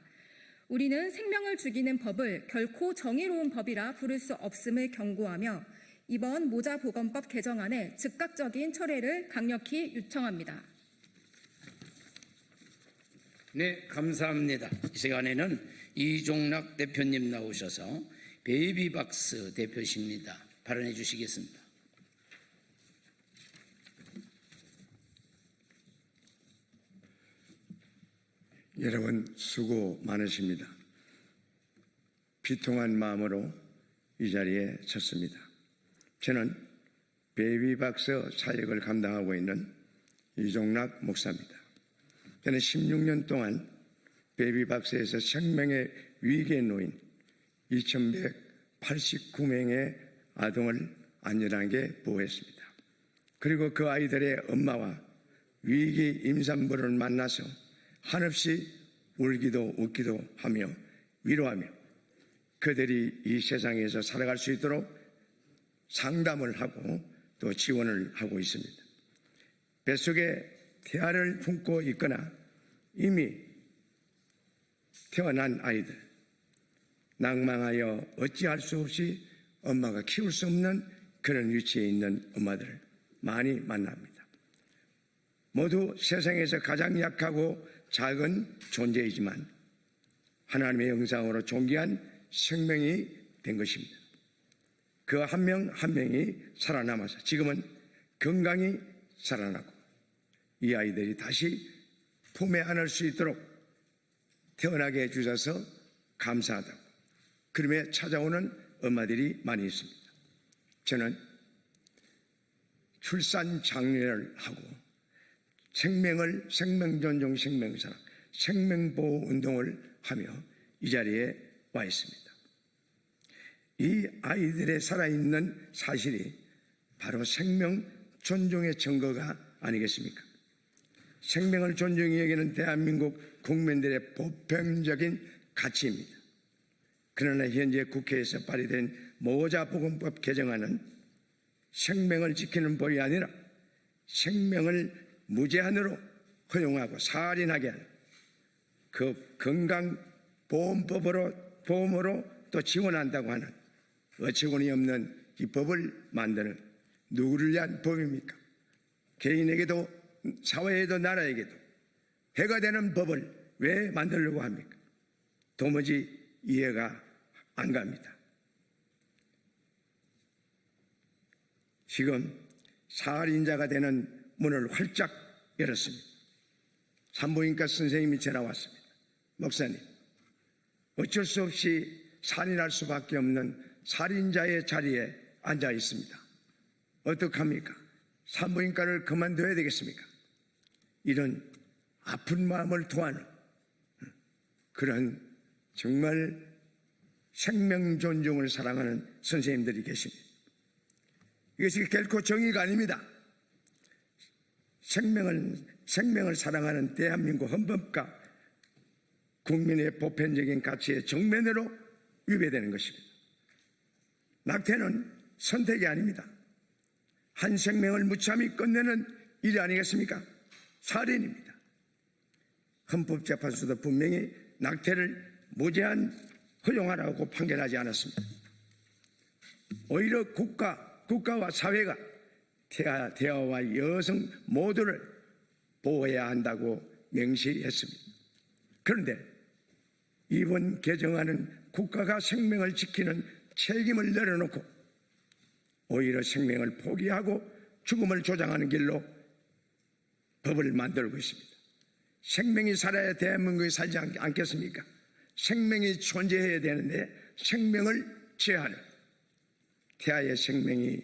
우리는 생명을 죽이는 법을 결코 정의로운 법이라 부를 수 없음을 경고하며 이번 모자보건법 개정안의 즉각적인 철회를 강력히 요청합니다. 네, 감사합니다. 이 시간에는 이종락 대표님 나오셔서 베이비박스 대표십니다. 발언해 주시겠습니다. 여러분 수고 많으십니다. 비통한 마음으로 이 자리에 섰습니다. 저는 베이비박스 사역을 감당하고 있는 이종락 목사입니다. 저는 16년 동안 베이비박스에서 생명의 위기에 놓인 2,189명의 아동을 안전하게 보호했습니다. 그리고 그 아이들의 엄마와 위기 임산부를 만나서 한없이 울기도 웃기도 하며 위로하며 그들이 이 세상에서 살아갈 수 있도록 상담을 하고 또 지원을 하고 있습니다. 뱃속에 태아를 품고 있거나 이미 태어난 아이들, 낭망하여 어찌할 수 없이 엄마가 키울 수 없는 그런 위치에 있는 엄마들을 많이 만납니다. 모두 세상에서 가장 약하고 작은 존재이지만 하나님의 형상으로 존귀한 생명이 된 것입니다. 그 한 명 한 명이 살아남아서 지금은 건강히 살아나고 이 아이들이 다시 품에 안을 수 있도록 태어나게 해주셔서 감사하다고 그러며 찾아오는 엄마들이 많이 있습니다. 저는 출산 장려를 하고 생명존중 생명사랑 생명보호 운동을 하며 이 자리에 와 있습니다. 이 아이들의 살아있는 사실이 바로 생명 존중의 증거가 아니겠습니까? 생명을 존중히 여기는 대한민국 국민들의 보편적인 가치입니다. 그러나 현재 국회에서 발의된 모자보건법 개정안은 생명을 지키는 법이 아니라 생명을 무제한으로 허용하고 살인하게 하는 그 건강보험으로 또 지원한다고 하는 어처구니 없는 이 법을 만드는 누구를 위한 법입니까? 개인에게도 사회에도 나라에게도 해가 되는 법을 왜 만들려고 합니까? 도무지 이해가 안 갑니다. 지금 살인자가 되는 문을 활짝 열었습니다. 산부인과 선생님이 전화 왔습니다. 목사님, 어쩔 수 없이 살인할 수밖에 없는 살인자의 자리에 앉아 있습니다. 어떡합니까? 산부인과를 그만둬야 되겠습니까? 이런 아픈 마음을 토하는 그런 정말 생명 존중을 사랑하는 선생님들이 계십니다. 이것이 결코 정의가 아닙니다. 생명을 사랑하는 대한민국 헌법과 국민의 보편적인 가치의 정면으로 위배되는 것입니다. 낙태는 선택이 아닙니다. 한 생명을 무참히 끝내는 일이 아니겠습니까? 살인입니다. 헌법재판소도 분명히 낙태를 무제한 허용하라고 판결하지 않았습니다. 오히려 국가와 사회가 태아와 여성 모두를 보호해야 한다고 명시했습니다. 그런데 이번 개정안은 국가가 생명을 지키는 책임을 내려놓고 오히려 생명을 포기하고 죽음을 조장하는 길로 법을 만들고 있습니다. 생명이 살아야 대한민국이 살지 않겠습니까? 생명이 존재해야 되는데 생명을 제한하는 태아의 생명이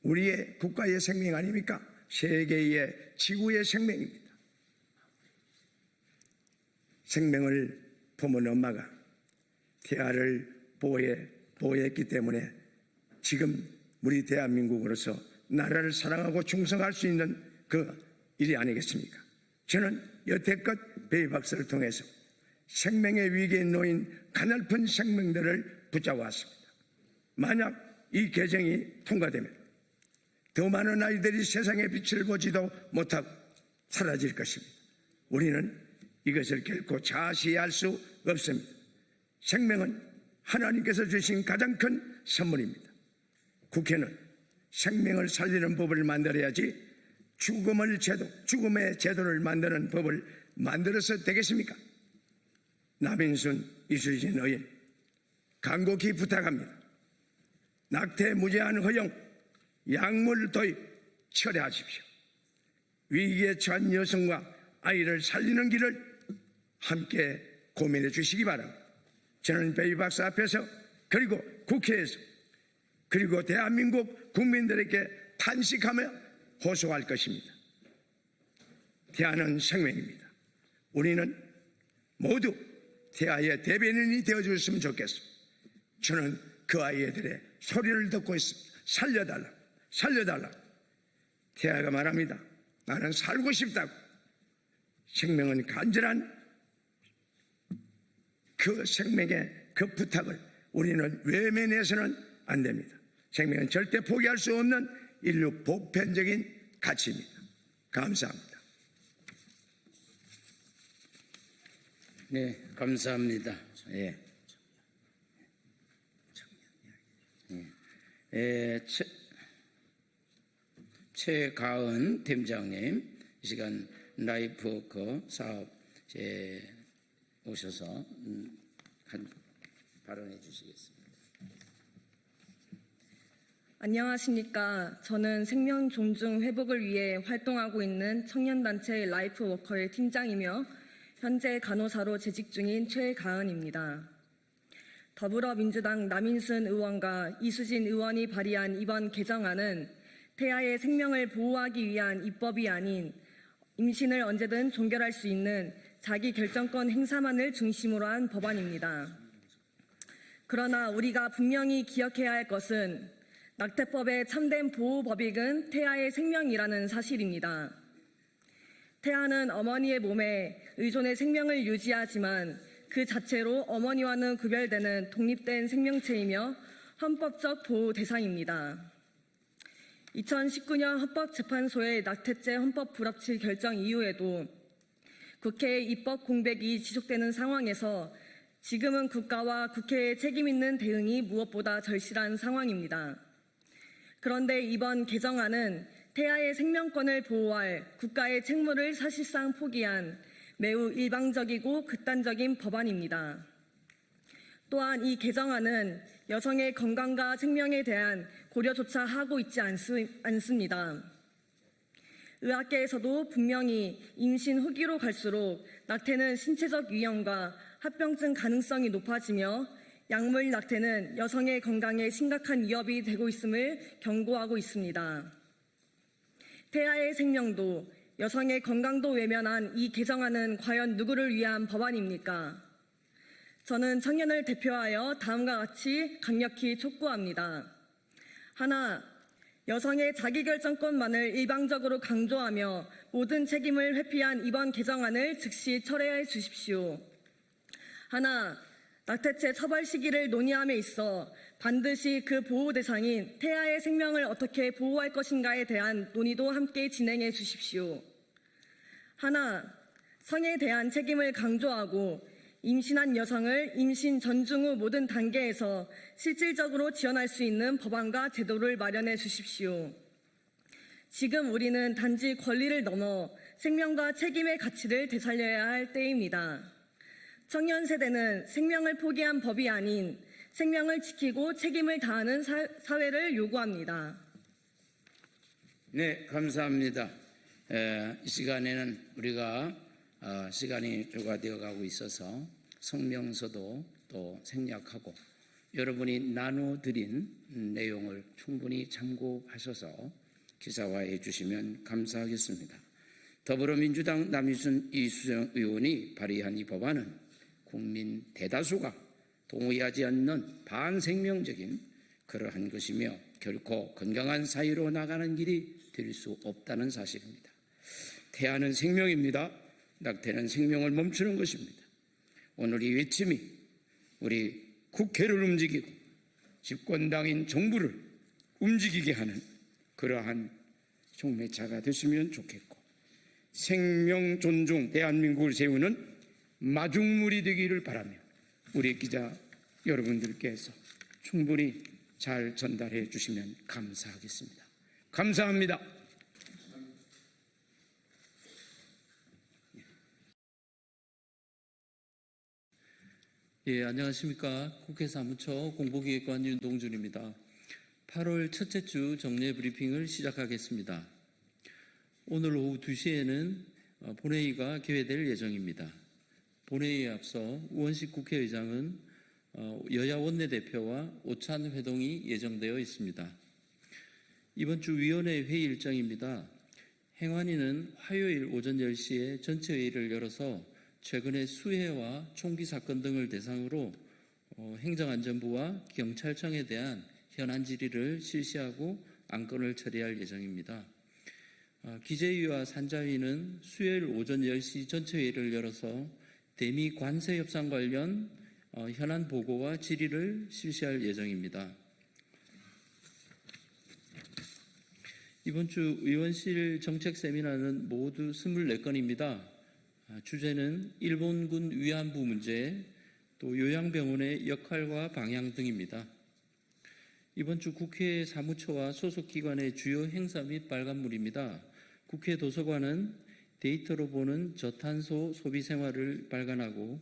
우리의 국가의 생명 아닙니까? 세계의 지구의 생명입니다. 생명을 품은 엄마가 태아를 보호했기 때문에 지금 우리 대한민국으로서 나라를 사랑하고 충성할 수 있는 그 일이 아니겠습니까? 저는 여태껏 베이박스를 통해서 생명의 위기에 놓인 가냘픈 생명들을 붙잡아 왔습니다. 만약 이 개정이 통과되면 더 많은 아이들이 세상의 빛을 보지도 못하고 사라질 것입니다. 우리는 이것을 결코 자시할 수 없습니다. 생명은 하나님께서 주신 가장 큰 선물입니다. 국회는 생명을 살리는 법을 만들어야지 죽음의 제도를 만드는 법을 만들어서 되겠습니까? 남인순, 이수진 의원 간곡히 부탁합니다. 낙태 무제한 허용, 약물 도입 철회하십시오. 위기에 처한 여성과 아이를 살리는 길을 함께 고민해 주시기 바랍니다. 저는 베이박스 앞에서 그리고 국회에서 그리고 대한민국 국민들에게 탄식하며 호소할 것입니다. 태아는 생명입니다. 우리는 모두 태아의 대변인이 되어줬으면 좋겠습니다. 저는 그 아이들의 소리를 듣고 있습니다. 살려달라, 살려달라. 태아가 말합니다. 나는 살고 싶다고. 생명은 간절한 그 생명의 그 부탁을 우리는 외면해서는 안 됩니다. 생명은 절대 포기할 수 없는 인류 보편적인 가치입니다. 감사합니다. 네, 감사합니다. 최가은 팀장님, 이 시간 라이프워커 사업 오셔서 발언해 주시겠습니다. 안녕하십니까. 저는 생명 존중 회복을 위해 활동하고 있는 청년단체 라이프워커의 팀장이며 현재 간호사로 재직 중인 최가은입니다. 더불어민주당 남인순 의원과 이수진 의원이 발의한 이번 개정안은 태아의 생명을 보호하기 위한 입법이 아닌 임신을 언제든 종결할 수 있는 자기 결정권 행사만을 중심으로 한 법안입니다. 그러나 우리가 분명히 기억해야 할 것은 낙태법의 참된 보호 법익은 태아의 생명이라는 사실입니다. 태아는 어머니의 몸에 의존해 생명을 유지하지만 그 자체로 어머니와는 구별되는 독립된 생명체이며 헌법적 보호 대상입니다. 2019년 헌법재판소의 낙태죄 헌법 불합치 결정 이후에도 국회의 입법 공백이 지속되는 상황에서 지금은 국가와 국회의 책임 있는 대응이 무엇보다 절실한 상황입니다. 그런데 이번 개정안은 태아의 생명권을 보호할 국가의 책무를 사실상 포기한 매우 일방적이고 극단적인 법안입니다. 또한 이 개정안은 여성의 건강과 생명에 대한 고려조차 하고 있지 않습니다. 의학계에서도 분명히 임신 후기로 갈수록 낙태는 신체적 위험과 합병증 가능성이 높아지며 약물 낙태는 여성의 건강에 심각한 위협이 되고 있음을 경고하고 있습니다. 태아의 생명도 여성의 건강도 외면한 이 개정안은 과연 누구를 위한 법안입니까? 저는 청년을 대표하여 다음과 같이 강력히 촉구합니다. 하나, 여성의 자기결정권만을 일방적으로 강조하며 모든 책임을 회피한 이번 개정안을 즉시 철회해 주십시오. 하나, 낙태죄 처벌 시기를 논의함에 있어 반드시 그 보호 대상인 태아의 생명을 어떻게 보호할 것인가에 대한 논의도 함께 진행해 주십시오. 하나, 성에 대한 책임을 강조하고 임신한 여성을 임신 전중 후 모든 단계에서 실질적으로 지원할 수 있는 법안과 제도를 마련해 주십시오. 지금 우리는 단지 권리를 넘어 생명과 책임의 가치를 되살려야 할 때입니다. 청년 세대는 생명을 포기한 법이 아닌 생명을 지키고 책임을 다하는 사회를 요구합니다. 네, 감사합니다. 이 시간에는 우리가 시간이 초과되어 가고 있어서 성명서도 또 생략하고 여러분이 나눠드린 내용을 충분히 참고하셔서 기사화해 주시면 감사하겠습니다. 더불어민주당 남이순 이수정 의원이 발의한 이 법안은 국민 대다수가 동의하지 않는 반생명적인 그러한 것이며 결코 건강한 사회로 나가는 길이 될 수 없다는 사실입니다. 태아는 생명입니다. 낙태는 생명을 멈추는 것입니다. 오늘 이 외침이 우리 국회를 움직이고 집권당인 정부를 움직이게 하는 그러한 촉매차가 됐으면 좋겠고 생명 존중 대한민국을 세우는 마중물이 되기를 바라며 우리 기자 여러분들께서 충분히 잘 전달해 주시면 감사하겠습니다. 감사합니다. 예, 안녕하십니까. 국회 사무처 공보기획관 윤동준입니다. 8월 첫째 주 정례 브리핑을 시작하겠습니다. 오늘 오후 2시에는 본회의가 개회될 예정입니다. 본회의에 앞서 우원식 국회의장은 여야 원내대표와 오찬 회동이 예정되어 있습니다. 이번 주 위원회 회의 일정입니다. 행안위는 화요일 오전 10시에 전체 회의를 열어서 최근의 수해와 총기 사건 등을 대상으로 행정안전부와 경찰청에 대한 현안 질의를 실시하고 안건을 처리할 예정입니다. 기재위와 산자위는 수요일 오전 10시 전체 회의를 열어서 대미 관세 협상 관련 현안 보고와 질의를 실시할 예정입니다. 이번 주 의원실 정책 세미나는 모두 24건입니다. 주제는 일본군 위안부 문제, 또 요양병원의 역할과 방향 등입니다. 이번 주 국회 사무처와 소속기관의 주요 행사 및 발간물입니다. 국회 도서관은 데이터로 보는 저탄소 소비 생활을 발간하고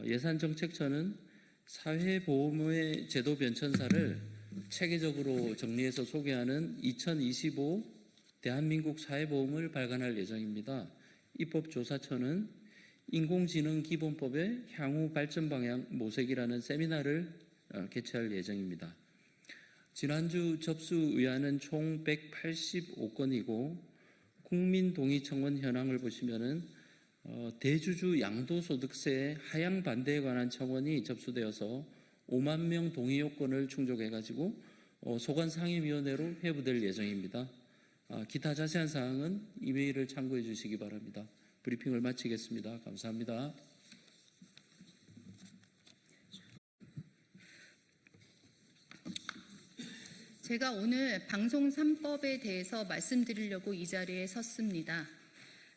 예산정책처는 사회보험의 제도 변천사를 체계적으로 정리해서 소개하는 2025 대한민국 사회보험을 발간할 예정입니다. 입법조사처는 인공지능기본법의 향후 발전 방향 모색이라는 세미나를 개최할 예정입니다. 지난주 접수 의안은 총 185건이고 국민동의청원 현황을 보시면은 대주주 양도소득세 하향 반대에 관한 청원이 접수되어서 5만 명 동의 요건을 충족해가지고 소관상임위원회로 회부될 예정입니다. 기타 자세한 사항은 이메일을 참고해 주시기 바랍니다. 브리핑을 마치겠습니다. 감사합니다. 제가 오늘 방송 3법에 대해서 말씀드리려고 이 자리에 섰습니다.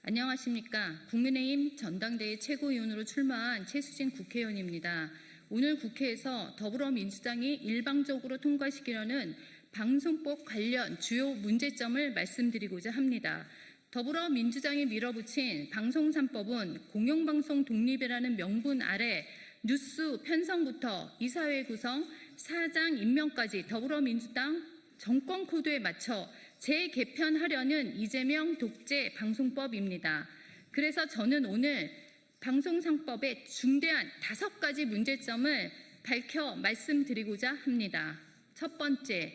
안녕하십니까. 국민의힘 전당대회 최고위원으로 출마한 최수진 국회의원입니다. 오늘 국회에서 더불어민주당이 일방적으로 통과시키려는 방송법 관련 주요 문제점을 말씀드리고자 합니다. 더불어민주당이 밀어붙인 방송 3법은 공영방송 독립이라는 명분 아래 뉴스 편성부터 이사회 구성, 사장 임명까지 더불어민주당 정권 코드에 맞춰 재개편하려는 이재명 독재 방송법입니다. 그래서 저는 오늘 방송 3법의 중대한 5가지 문제점을 밝혀 말씀드리고자 합니다. 첫 번째,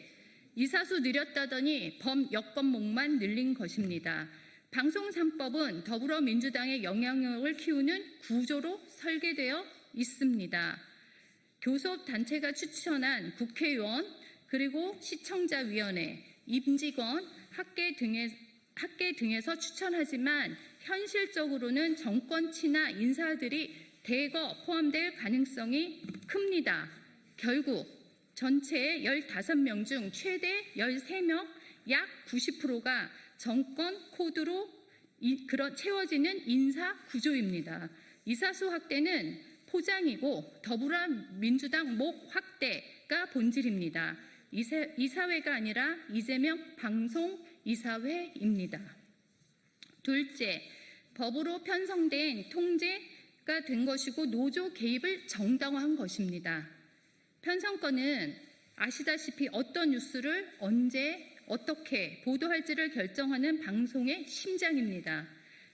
이사수 늘렸다더니 범여권목만 늘린 것입니다. 방송 3법은 더불어민주당의 영향력을 키우는 구조로 설계되어 있습니다. 교섭단체가 추천한 국회의원, 그리고 시청자위원회, 임직원, 학계 등에서 추천하지만 현실적으로는 정권 친화 인사들이 대거 포함될 가능성이 큽니다. 결국 전체의 15명 중 최대 13명, 약 90%가 정권 코드로 채워지는 인사 구조입니다. 이사수 확대는 포장이고 더불어민주당 목 확대가 본질입니다. 이사회가 아니라 이재명 방송이사회입니다. 둘째, 법으로 편성된 통제가 된 것이고 노조 개입을 정당화한 것입니다. 편성권은 아시다시피 어떤 뉴스를 언제 어떻게 보도할지를 결정하는 방송의 심장입니다.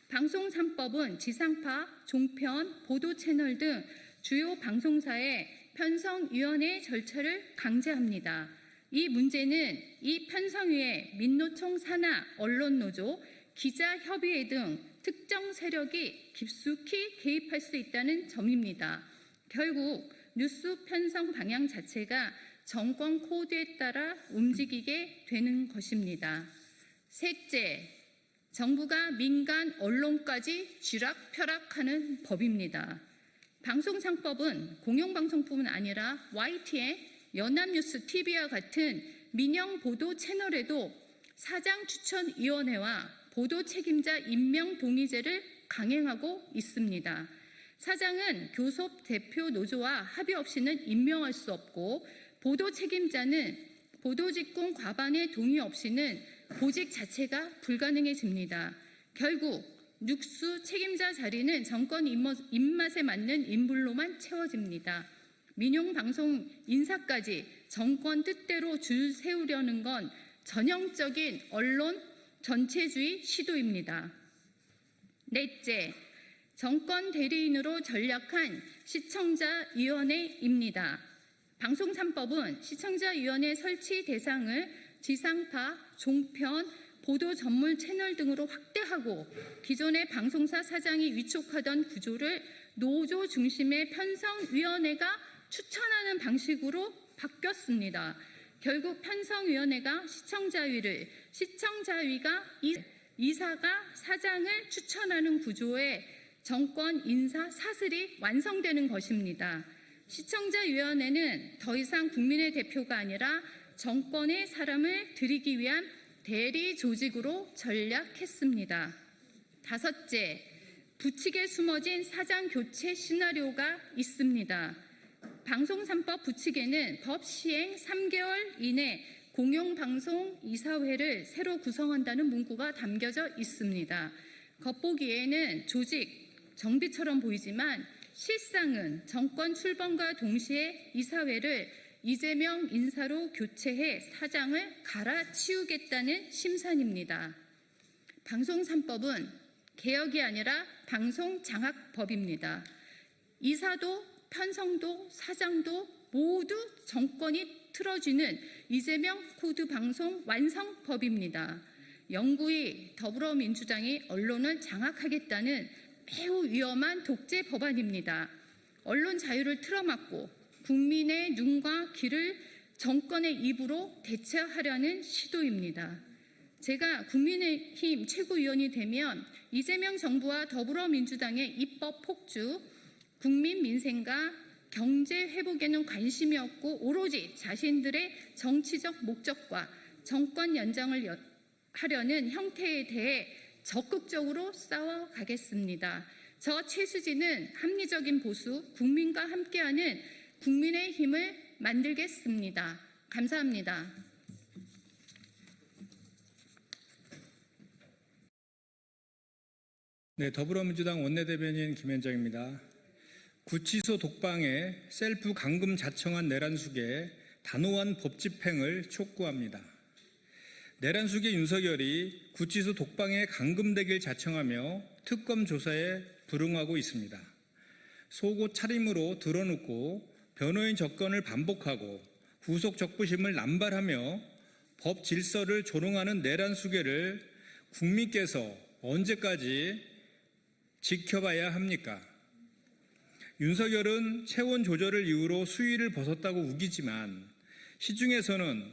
방송 3법은 지상파, 종편, 보도 채널 등 주요 방송사의 편성위원회 절차를 강제합니다. 이 문제는 이 편성위에 민노총 산하, 언론노조, 기자협의회 등 특정 세력이 깊숙이 개입할 수 있다는 점입니다. 결국 뉴스 편성 방향 자체가 정권 코드에 따라 움직이게 되는 것입니다. 셋째, 정부가 민간 언론까지 쥐락펴락하는 법입니다. 방송3법은 공영방송뿐만 아니라 YTN, 연합뉴스 TV와 같은 민영 보도 채널에도 사장 추천위원회와 보도 책임자 임명 동의제를 강행하고 있습니다. 사장은 교섭 대표 노조와 합의 없이는 임명할 수 없고 보도 책임자는 보도직군 과반의 동의 없이는 보직 자체가 불가능해집니다. 결국 뉴스 책임자 자리는 정권 입맛에 맞는 인물로만 채워집니다. 민용방송 인사까지 정권 뜻대로 줄 세우려는 건 전형적인 언론 전체주의 시도입니다. 넷째, 정권 대리인으로 전략한 시청자위원회입니다. 방송 3법은 시청자위원회 설치 대상을 지상파, 종편, 보도 전문 채널 등으로 확대하고 기존의 방송사 사장이 위촉하던 구조를 노조 중심의 편성위원회가 추천하는 방식으로 바뀌었습니다. 결국 편성위원회가 시청자위를, 시청자위가 이사가 사장을 추천하는 구조의 정권 인사 사슬이 완성되는 것입니다. 시청자위원회는 더 이상 국민의 대표가 아니라 정권의 사람을 들이기 위한 대리 조직으로 전략했습니다. 다섯째, 부칙에 숨어진 사장 교체 시나리오가 있습니다. 방송 3법 부칙에는 법 시행 3개월 이내 공영방송 이사회를 새로 구성한다는 문구가 담겨져 있습니다. 겉보기에는 조직, 정비처럼 보이지만 실상은 정권 출범과 동시에 이사회를 이재명 인사로 교체해 사장을 갈아치우겠다는 심산입니다. 방송 3법은 개혁이 아니라 방송장악법입니다. 이사도 편성도 사장도 모두 정권이 틀어쥐는 이재명 코드 방송 완성법입니다. 영구히 더불어민주당이 언론을 장악하겠다는 매우 위험한 독재 법안입니다. 언론 자유를 틀어막고 국민의 눈과 귀를 정권의 입으로 대체하려는 시도입니다. 제가 국민의힘 최고위원이 되면 이재명 정부와 더불어민주당의 입법 폭주, 국민 민생과 경제 회복에는 관심이 없고 오로지 자신들의 정치적 목적과 정권 연장을 하려는 형태에 대해 적극적으로 싸워가겠습니다. 저 최수진은 합리적인 보수, 국민과 함께하는 국민의힘을 만들겠습니다. 감사합니다. 네, 더불어민주당 원내대변인 김현정입니다. 구치소 독방에 셀프 감금 자청한 내란숙의 단호한 법 집행을 촉구합니다. 내란숙의 윤석열이 구치소 독방에 감금되길 자청하며 특검 조사에 불응하고 있습니다. 속옷 차림으로 드러눕고 변호인 접근을 반복하고 후속 적부심을 남발하며 법 질서를 조롱하는 내란숙애를 국민께서 언제까지 지켜봐야 합니까? 윤석열은 체온 조절을 이유로 수위를 벗었다고 우기지만 시중에서는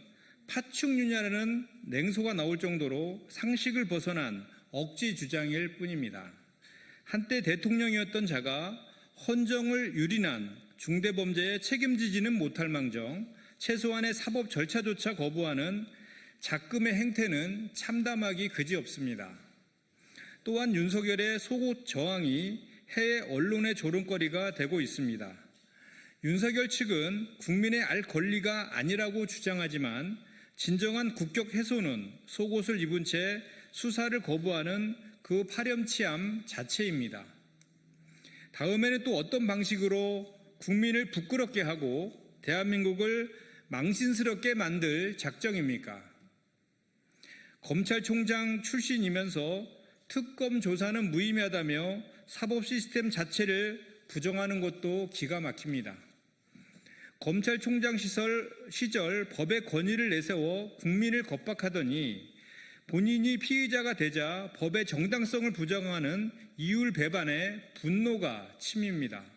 파충류냐는 냉소가 나올 정도로 상식을 벗어난 억지 주장일 뿐입니다. 한때 대통령이었던 자가 헌정을 유린한 중대범죄에 책임지지는 못할 망정 최소한의 사법 절차조차 거부하는 작금의 행태는 참담하기 그지없습니다. 또한 윤석열의 속옷 저항이 해외 언론의 조롱거리가 되고 있습니다. 윤석열 측은 국민의 알 권리가 아니라고 주장하지만 진정한 국격 훼손은 속옷을 입은 채 수사를 거부하는 그 파렴치함 자체입니다. 다음에는 또 어떤 방식으로 국민을 부끄럽게 하고 대한민국을 망신스럽게 만들 작정입니까? 검찰총장 출신이면서 특검 조사는 무의미하다며 사법 시스템 자체를 부정하는 것도 기가 막힙니다. 검찰총장 시절 법의 권위를 내세워 국민을 겁박하더니 본인이 피의자가 되자 법의 정당성을 부정하는 이율 배반에 분노가 치밉니다.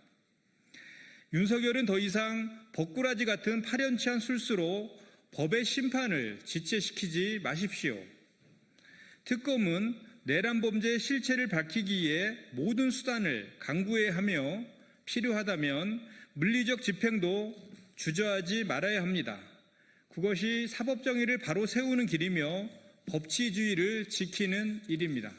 윤석열은 더 이상 법꾸라지 같은 파렴치한 술수로 법의 심판을 지체시키지 마십시오. 특검은 내란 범죄의 실체를 밝히기 위해 모든 수단을 강구해야 하며 필요하다면 물리적 집행도 주저하지 말아야 합니다. 그것이 사법정의를 바로 세우는 길이며 법치주의를 지키는 일입니다.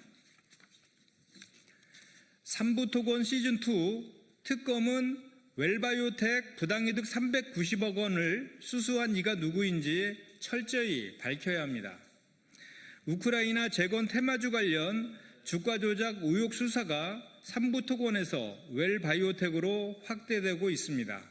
삼부토건 시즌2 특검은 웰바이오텍 부당이득 390억 원을 수수한 이가 누구인지 철저히 밝혀야 합니다. 우크라이나 재건 테마주 관련 주가 조작 의혹 수사가 삼부토건에서 웰바이오텍으로 확대되고 있습니다.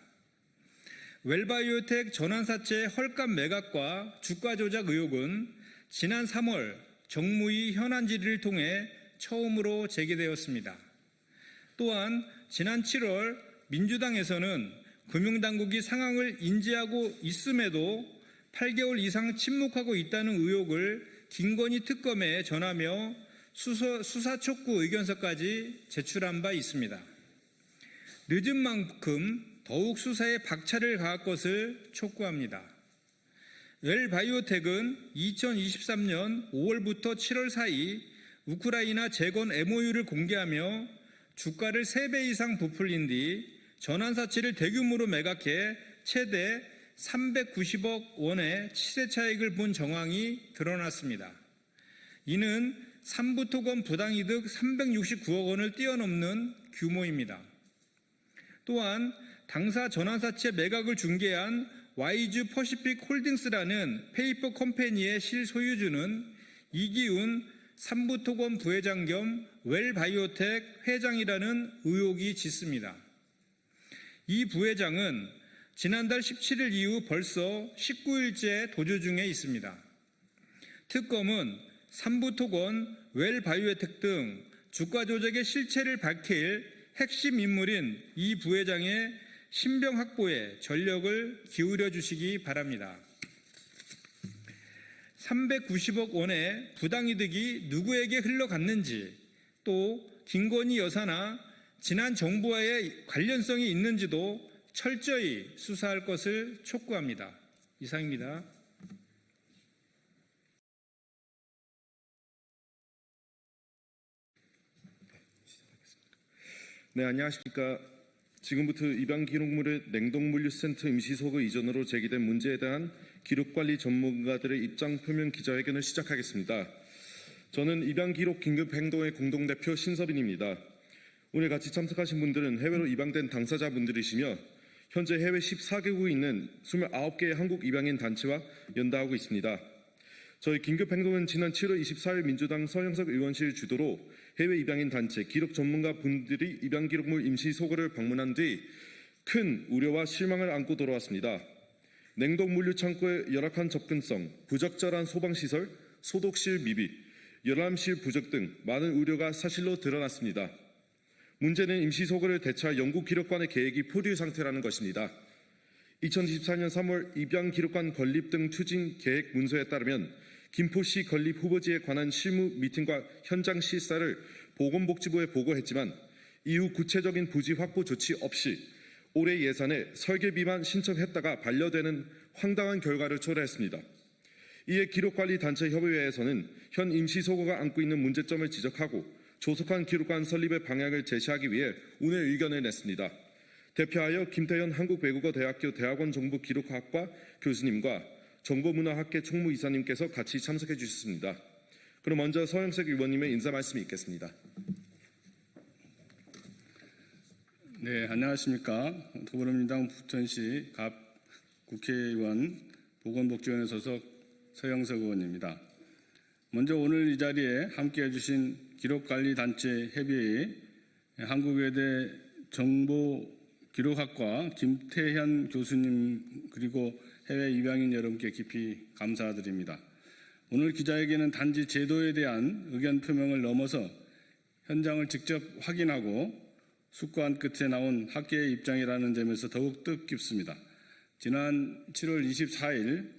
웰바이오텍 전환사채 헐값 매각과 주가 조작 의혹은 지난 3월 정무위 현안 질의를 통해 처음으로 제기되었습니다. 또한 지난 7월 민주당에서는 금융당국이 상황을 인지하고 있음에도 8개월 이상 침묵하고 있다는 의혹을 김건희 특검에 전하며 수사 촉구 의견서까지 제출한 바 있습니다. 늦은 만큼 더욱 수사에 박차를 가할 것을 촉구합니다. 웰바이오텍은 2023년 5월부터 7월 사이 우크라이나 재건 MOU를 공개하며 주가를 3배 이상 부풀린 뒤 전환사치를 대규모로 매각해 최대 390억 원의 시세 차익을 본 정황이 드러났습니다. 이는 삼부토건 부당이득 369억 원을 뛰어넘는 규모입니다. 또한 당사 전환사채 매각을 중개한 와이즈 퍼시픽 홀딩스라는 페이퍼 컴퍼니의 실소유주는 이기훈 삼부토건 부회장 겸 웰바이오텍 회장이라는 의혹이 짙습니다. 이 부회장은 지난달 17일 이후 벌써 19일째 도주 중에 있습니다. 특검은 삼부토건, 웰바이오텍 등 주가 조작의 실체를 밝힐 핵심 인물인 이 부회장의 신병 확보에 전력을 기울여 주시기 바랍니다. 390억 원의 부당이득이 누구에게 흘러갔는지 또 김건희 여사나 지난 정부와의 관련성이 있는지도 철저히 수사할 것을 촉구합니다. 이상입니다. 네, 안녕하십니까. 지금부터 입양 기록물의 냉동물류센터 임시소거 이전으로 제기된 문제에 대한 기록관리 전문가들의 입장 표명 기자회견을 시작하겠습니다. 저는 입양 기록 긴급 행동의 공동대표 신서빈입니다. 오늘 같이 참석하신 분들은 해외로 입양된 당사자분들이시며 현재 해외 14개국에 있는 29개의 한국 입양인 단체와 연대하고 있습니다. 저희 긴급행동은 지난 7월 24일 민주당 서영석 의원실 주도로 해외 입양인 단체, 기록 전문가 분들이 입양 기록물 임시 소거를 방문한 뒤 큰 우려와 실망을 안고 돌아왔습니다. 냉동 물류 창고의 열악한 접근성, 부적절한 소방시설, 소독실 미비, 열람실 부족 등 많은 우려가 사실로 드러났습니다. 문제는 임시 소거를 대체할 영국 기록관의 계획이 포류 상태라는 것입니다. 2024년 3월 입양 기록관 건립 등 추진 계획 문서에 따르면 김포시 건립 후보지에 관한 실무 미팅과 현장 실사를 보건복지부에 보고했지만 이후 구체적인 부지 확보 조치 없이 올해 예산에 설계비만 신청했다가 반려되는 황당한 결과를 초래했습니다. 이에 기록관리단체협의회에서는 현 임시소거가 안고 있는 문제점을 지적하고 조속한 기록관 설립의 방향을 제시하기 위해 오늘 의견을 냈습니다. 대표하여 김태현 한국외국어대학교 대학원 정보기록학과 교수님과 정보문화학계 총무이사님께서 같이 참석해 주셨습니다. 그럼 먼저 서영석 의원님의 인사 말씀이 있겠습니다. 네, 안녕하십니까. 더불어민주당 부천시 갑 국회의원 보건복지위원회 소속 서영석 의원입니다. 먼저 오늘 이 자리에 함께해 주신 기록관리단체 협의회 한국외대 정보기록학과 김태현 교수님 그리고 해외 입양인 여러분께 깊이 감사드립니다. 오늘 기자회견은 단지 제도에 대한 의견 표명을 넘어서 현장을 직접 확인하고 숙고한 끝에 나온 학계의 입장이라는 점에서 더욱 뜻깊습니다. 지난 7월 24일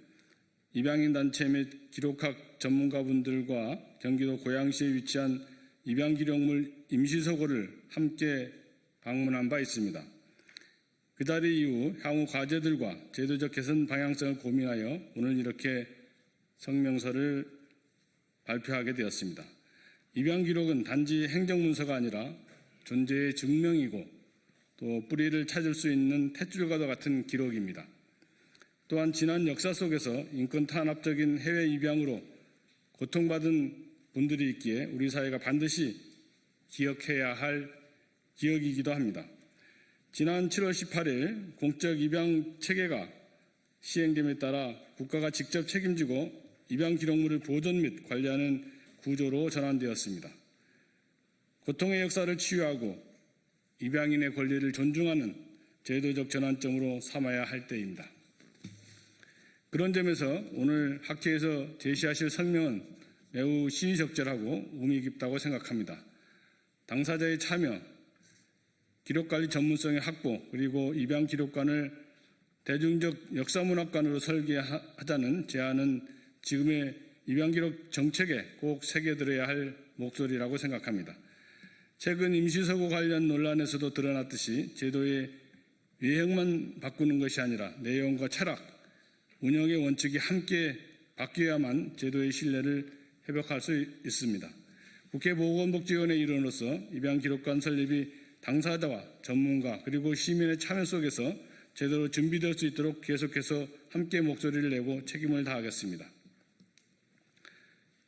입양인 단체 및 기록학 전문가분들과 경기도 고양시에 위치한 입양 기록물 임시소거를 함께 방문한 바 있습니다. 그 자리 이후 향후 과제들과 제도적 개선 방향성을 고민하여 오늘 이렇게 성명서를 발표하게 되었습니다. 입양 기록은 단지 행정문서가 아니라 존재의 증명이고 또 뿌리를 찾을 수 있는 탯줄과도 같은 기록입니다. 또한 지난 역사 속에서 인권 탄압적인 해외 입양으로 고통받은 분들이 있기에 우리 사회가 반드시 기억해야 할 기억이기도 합니다. 지난 7월 18일 공적 입양 체계가 시행됨에 따라 국가가 직접 책임지고 입양 기록물을 보존 및 관리하는 구조로 전환되었습니다. 고통의 역사를 치유하고 입양인의 권리를 존중하는 제도적 전환점으로 삼아야 할 때입니다. 그런 점에서 오늘 학회에서 제시하실 설명은 매우 시의적절하고 의미 깊다고 생각합니다. 당사자의 참여, 기록관리 전문성의 확보, 그리고 입양 기록관을 대중적 역사문화관으로 설계하자는 제안은 지금의 입양 기록 정책에 꼭 새겨들어야 할 목소리라고 생각합니다. 최근 임시소거 관련 논란에서도 드러났듯이 제도의 외형만 바꾸는 것이 아니라 내용과 철학, 운영의 원칙이 함께 바뀌어야만 제도의 신뢰를 회복할 수 있습니다. 국회 보건복지위원회 일원으로서 입양 기록관 설립이 당사자와 전문가 그리고 시민의 참여 속에서 제대로 준비될 수 있도록 계속해서 함께 목소리를 내고 책임을 다하겠습니다.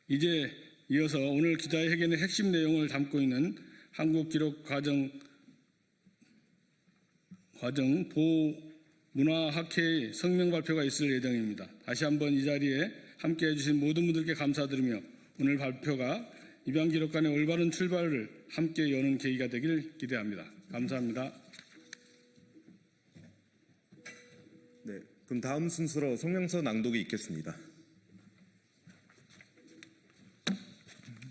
이제 이어서 오늘 기자회견의 핵심 내용을 담고 있는 한국기록과정 보문화학회의 성명 발표가 있을 예정입니다. 다시 한번 이 자리에 함께해 주신 모든 분들께 감사드리며 오늘 발표가 입양기록관의 올바른 출발을 함께 여는 계기가 되길 기대합니다. 감사합니다. 네, 그럼 다음 순서로 성명서 낭독이 있겠습니다.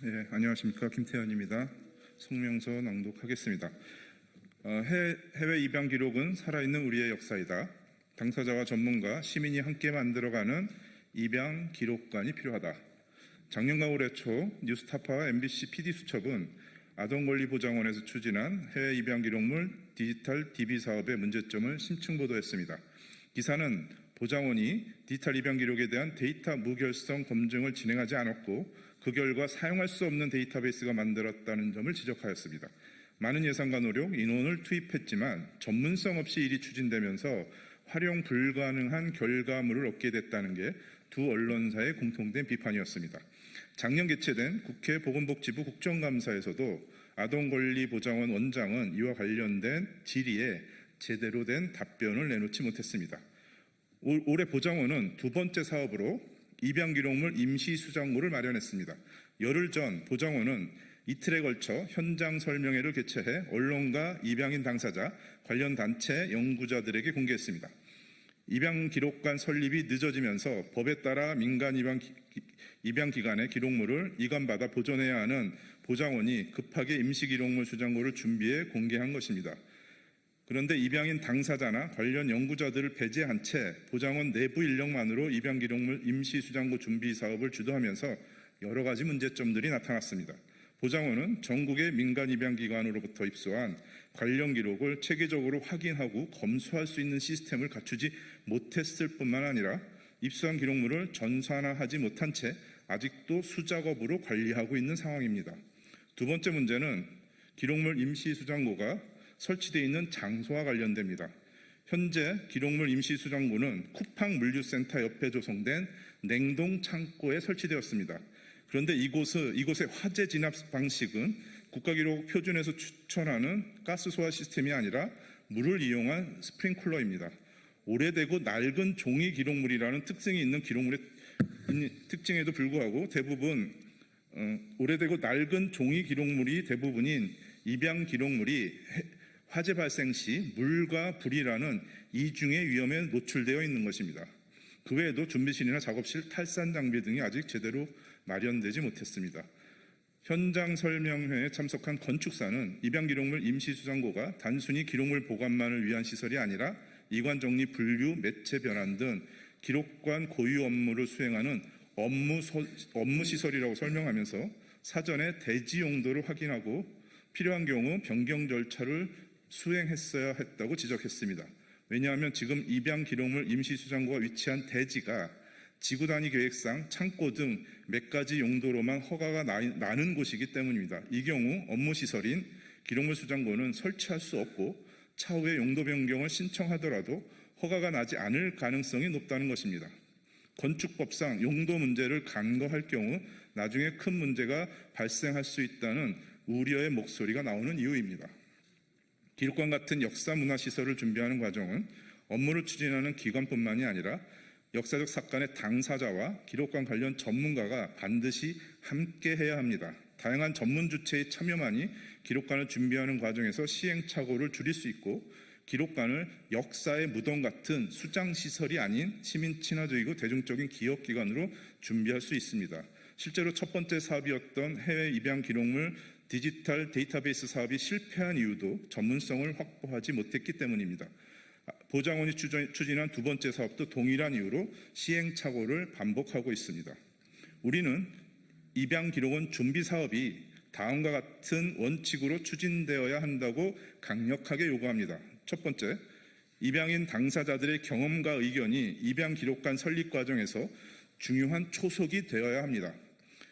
네, 안녕하십니까. 김태현입니다. 성명서 낭독하겠습니다. 해외 입양 기록은 살아있는 우리의 역사이다. 당사자와 전문가, 시민이 함께 만들어가는 입양 기록관이 필요하다. 작년과 올해 초 뉴스타파와 MBC PD수첩은 아동권리보장원에서 추진한 해외 입양 기록물 디지털 DB 사업의 문제점을 심층 보도했습니다. 기사는 보장원이 디지털 입양 기록에 대한 데이터 무결성 검증을 진행하지 않았고 그 결과 사용할 수 없는 데이터베이스가 만들었다는 점을 지적하였습니다. 많은 예산과 노력, 인원을 투입했지만 전문성 없이 일이 추진되면서 활용 불가능한 결과물을 얻게 됐다는 게 두 언론사의 공통된 비판이었습니다. 작년 개최된 국회 보건복지부 국정감사에서도 아동권리보장원 원장은 이와 관련된 질의에 제대로 된 답변을 내놓지 못했습니다. 올해 보장원은 두 번째 사업으로 입양기록물 임시수장고를 마련했습니다. 열흘 전 보장원은 이틀에 걸쳐 현장 설명회를 개최해 언론과 입양인 당사자, 관련 단체, 연구자들에게 공개했습니다. 입양기록관 설립이 늦어지면서 법에 따라 민간 입양기관의 기록물을 이관받아 보존해야 하는 보장원이 급하게 임시기록물 수장고를 준비해 공개한 것입니다. 그런데 입양인 당사자나 관련 연구자들을 배제한 채 보장원 내부 인력만으로 입양기록물 임시수장고 준비 사업을 주도하면서 여러 가지 문제점들이 나타났습니다. 보장원은 전국의 민간 입양기관으로부터 입수한 관련 기록을 체계적으로 확인하고 검수할 수 있는 시스템을 갖추지 못했을 뿐만 아니라 입수한 기록물을 전산화하지 못한 채 아직도 수작업으로 관리하고 있는 상황입니다. 두 번째 문제는 기록물 임시수장고가 설치되어 있는 장소와 관련됩니다. 현재 기록물 임시수장고는 쿠팡 물류센터 옆에 조성된 냉동 창고에 설치되었습니다. 그런데 이곳의 화재 진압 방식은 국가기록 표준에서 추천하는 가스 소화 시스템이 아니라 물을 이용한 스프링클러입니다. 오래되고 낡은 종이 기록물이라는 특징이 있는 기록물의 특징에도 불구하고 오래되고 낡은 종이 기록물이 대부분인 입양 기록물이 화재 발생 시 물과 불이라는 이중의 위험에 노출되어 있는 것입니다. 그 외에도 준비실이나 작업실, 탈산 장비 등이 아직 제대로 마련되지 못했습니다. 현장 설명회에 참석한 건축사는 입양 기록물 임시수장고가 단순히 기록물 보관만을 위한 시설이 아니라 이관 정리, 분류, 매체 변환 등 기록관 고유 업무를 수행하는 업무 시설이라고 설명하면서 사전에 대지 용도를 확인하고 필요한 경우 변경 절차를 수행했어야 했다고 지적했습니다. 왜냐하면 지금 입양 기록물 임시수장고가 위치한 대지가 지구 단위 계획상 창고 등 몇 가지 용도로만 허가가 나는 곳이기 때문입니다. 이 경우 업무 시설인 기록물 수장고는 설치할 수 없고 차후에 용도 변경을 신청하더라도 허가가 나지 않을 가능성이 높다는 것입니다. 건축법상 용도 문제를 간과할 경우 나중에 큰 문제가 발생할 수 있다는 우려의 목소리가 나오는 이유입니다. 기록관 같은 역사 문화 시설을 준비하는 과정은 업무를 추진하는 기관뿐만이 아니라 역사적 사건의 당사자와 기록관 관련 전문가가 반드시 함께 해야 합니다. 다양한 전문 주체의 참여만이 기록관을 준비하는 과정에서 시행착오를 줄일 수 있고 기록관을 역사의 무덤 같은 수장시설이 아닌 시민 친화적이고 대중적인 기업기관으로 준비할 수 있습니다. 실제로 첫 번째 사업이었던 해외 입양 기록물 디지털 데이터베이스 사업이 실패한 이유도 전문성을 확보하지 못했기 때문입니다. 보장원이 추진한 두 번째 사업도 동일한 이유로 시행착오를 반복하고 있습니다. 우리는 입양 기록원 준비 사업이 다음과 같은 원칙으로 추진되어야 한다고 강력하게 요구합니다. 첫 번째, 입양인 당사자들의 경험과 의견이 입양 기록관 설립 과정에서 중요한 초석이 되어야 합니다.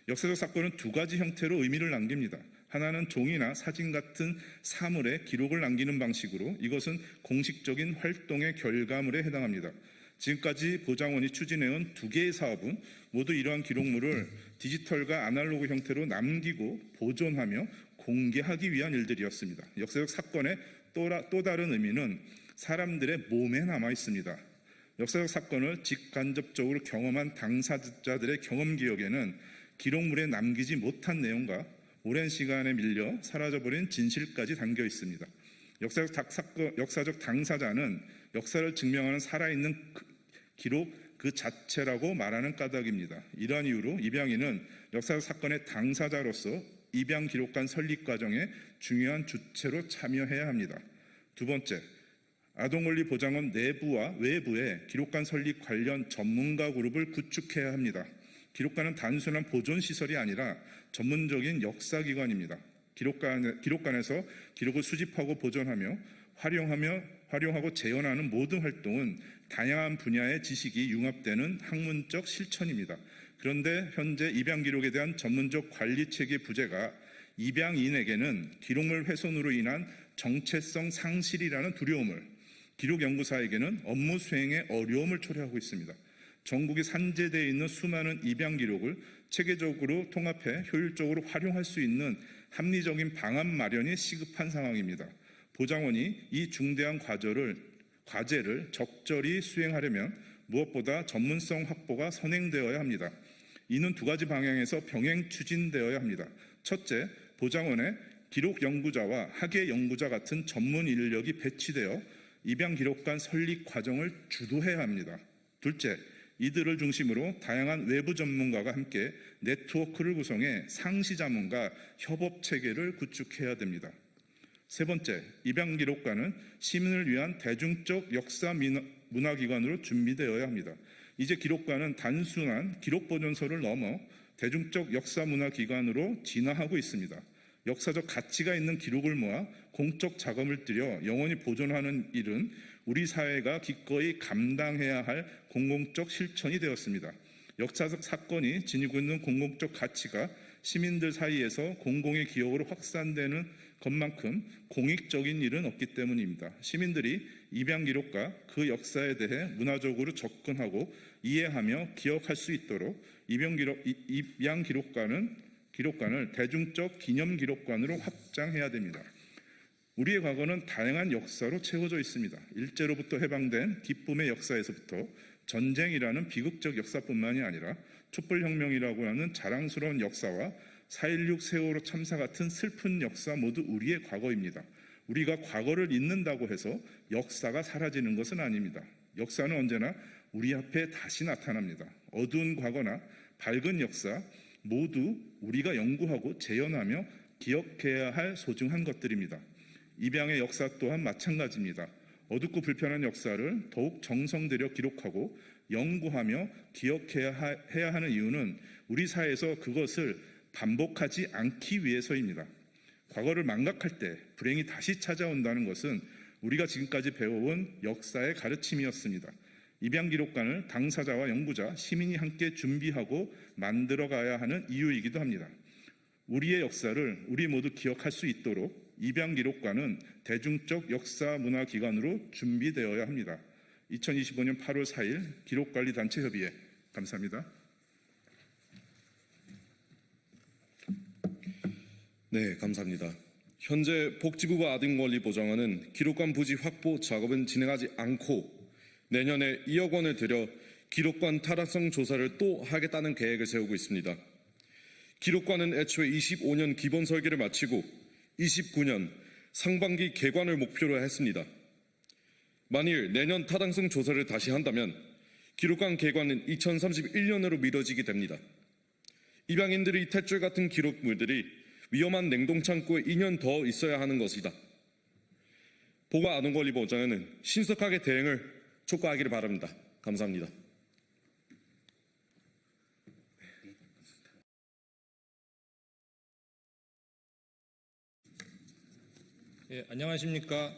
역사적 사건은 두 가지 형태로 의미를 남깁니다. 하나는 종이나 사진 같은 사물에 기록을 남기는 방식으로 이것은 공식적인 활동의 결과물에 해당합니다. 지금까지 보장원이 추진해온 두 개의 사업은 모두 이러한 기록물을 디지털과 아날로그 형태로 남기고 보존하며 공개하기 위한 일들이었습니다. 역사적 사건의 또 다른 의미는 사람들의 몸에 남아 있습니다. 역사적 사건을 직간접적으로 경험한 당사자들의 경험 기억에는 기록물에 남기지 못한 내용과 오랜 시간에 밀려 사라져버린 진실까지 담겨 있습니다. 역사적 당사자는 역사를 증명하는 살아있는 기록 그 자체라고 말하는 까닭입니다. 이러한 이유로 입양인은 역사적 사건의 당사자로서 입양 기록관 설립 과정에 중요한 주체로 참여해야 합니다. 두 번째, 아동권리보장원 내부와 외부에 기록관 설립 관련 전문가 그룹을 구축해야 합니다. 기록관은 단순한 보존시설이 아니라 전문적인 역사기관입니다. 기록관에서 기록을 수집하고 보존하며 활용하고 재현하는 모든 활동은 다양한 분야의 지식이 융합되는 학문적 실천입니다. 그런데 현재 입양 기록에 대한 전문적 관리 체계 부재가 입양인에게는 기록물 훼손으로 인한 정체성 상실이라는 두려움을, 기록 연구사에게는 업무 수행에 어려움을 초래하고 있습니다. 전국에 산재되어 있는 수많은 입양 기록을 체계적으로 통합해 효율적으로 활용할 수 있는 합리적인 방안 마련이 시급한 상황입니다. 보장원이 이 중대한 과제를 적절히 수행하려면 무엇보다 전문성 확보가 선행되어야 합니다. 이는 두 가지 방향에서 병행 추진되어야 합니다. 첫째, 보장원에 기록 연구자와 학예 연구자 같은 전문 인력이 배치되어 입양 기록관 설립 과정을 주도해야 합니다. 둘째, 이들을 중심으로 다양한 외부 전문가가 함께 네트워크를 구성해 상시 자문과 협업 체계를 구축해야 됩니다. 세 번째, 입양 기록관은 시민을 위한 대중적 역사 문화기관으로 준비되어야 합니다. 이제 기록관은 단순한 기록 보존소를 넘어 대중적 역사 문화기관으로 진화하고 있습니다. 역사적 가치가 있는 기록을 모아 공적 자금을 들여 영원히 보존하는 일은 우리 사회가 기꺼이 감당해야 할 공공적 실천이 되었습니다. 역사적 사건이 지니고 있는 공공적 가치가 시민들 사이에서 공공의 기억으로 확산되는 것만큼 공익적인 일은 없기 때문입니다. 시민들이 입양 기록과 그 역사에 대해 문화적으로 접근하고 이해하며 기억할 수 있도록 입양 기록관을 대중적 기념 기록관으로 확장해야 됩니다. 우리의 과거는 다양한 역사로 채워져 있습니다. 일제로부터 해방된 기쁨의 역사에서부터 전쟁이라는 비극적 역사뿐만이 아니라 촛불혁명이라고 하는 자랑스러운 역사와 4.16 세월호 참사 같은 슬픈 역사 모두 우리의 과거입니다. 우리가 과거를 잊는다고 해서 역사가 사라지는 것은 아닙니다. 역사는 언제나 우리 앞에 다시 나타납니다. 어두운 과거나 밝은 역사 모두 우리가 연구하고 재현하며 기억해야 할 소중한 것들입니다. 입양의 역사 또한 마찬가지입니다. 어둡고 불편한 역사를 더욱 정성 들여 기록하고 연구하며 기억해야 하는 이유는 우리 사회에서 그것을 반복하지 않기 위해서입니다. 과거를 망각할 때 불행이 다시 찾아온다는 것은 우리가 지금까지 배워온 역사의 가르침이었습니다. 입양 기록관을 당사자와 연구자, 시민이 함께 준비하고 만들어가야 하는 이유이기도 합니다. 우리의 역사를 우리 모두 기억할 수 있도록 입양 기록관은 대중적 역사 문화 기관으로 준비되어야 합니다. 2025년 8월 4일 기록관리단체협의회 감사합니다. 네, 감사합니다. 현재 복지부가 아동권리 보장원은 기록관 부지 확보 작업은 진행하지 않고 내년에 2억 원을 들여 기록관 타당성 조사를 또 하겠다는 계획을 세우고 있습니다. 기록관은 애초에 25년 기본 설계를 마치고 29년 상반기 개관을 목표로 했습니다. 만일 내년 타당성 조사를 다시 한다면 기록관 개관은 2031년으로 미뤄지게 됩니다. 입양인들의 탯줄 같은 기록물들이 위험한 냉동창고에 2년 더 있어야 하는 것이다. 보건 아동권리 보장에는 신속하게 대응을 촉구하기를 바랍니다. 감사합니다. 예, 안녕하십니까.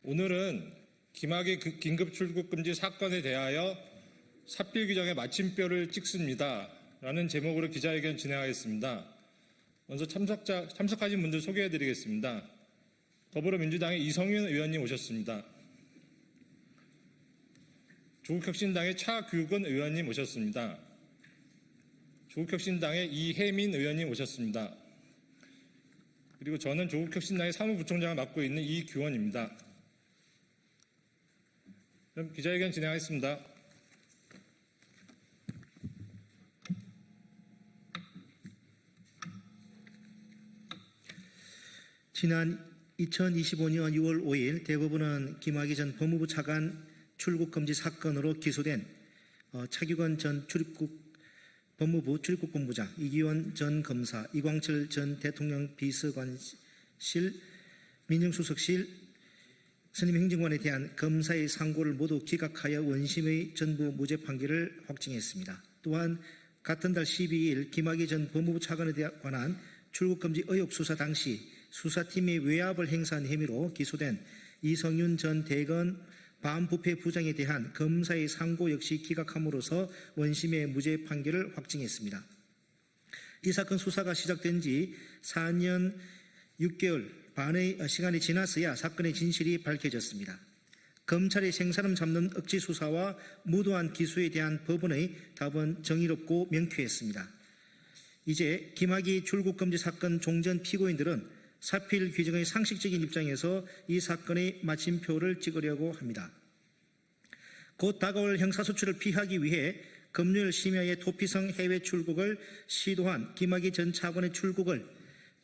오늘은 김학의 긴급 출국 금지 사건에 대하여 삽질 규정에 마침표를 찍습니다. 라는 제목으로 기자회견 진행하겠습니다. 먼저 참석하신 분들 소개해드리겠습니다. 더불어민주당의 이성윤 의원님 오셨습니다. 조국혁신당의 차규근 의원님 오셨습니다. 조국혁신당의 이혜민 의원님 오셨습니다. 그리고 저는 조국혁신당의 사무부총장을 맡고 있는 이규원입니다. 그럼 기자회견 진행하겠습니다. 지난 2025년 6월 5일 대법원은 김학의 전 법무부 차관 출국금지 사건으로 기소된 차규건 전 법무부 출입국본부장, 이기원 전 검사, 이광철 전 대통령 비서관실 민정수석실 선임행정관에 대한 검사의 상고를 모두 기각하여 원심의 전부 무죄 판결을 확정했습니다. 또한 같은 달 12일 김학의 전 법무부 차관에 관한 출국금지 의혹 수사 당시 수사팀의 외압을 행사한 혐의로 기소된 이성윤 전 대검 반부패 부장에 대한 검사의 상고 역시 기각함으로써 원심의 무죄 판결을 확정했습니다. 이 사건 수사가 시작된 지 4년 6개월 반의 시간이 지났어야 사건의 진실이 밝혀졌습니다. 검찰의 생사람 잡는 억지 수사와 무도한 기소에 대한 법원의 답은 정의롭고 명쾌했습니다. 이제 김학의 출국금지 사건 종전 피고인들은 사필 규정의 상식적인 입장에서 이 사건의 마침표를 찍으려고 합니다. 곧 다가올 형사소출을 피하기 위해 검열 심야의 도피성 해외 출국을 시도한 김학의 전 차관의 출국을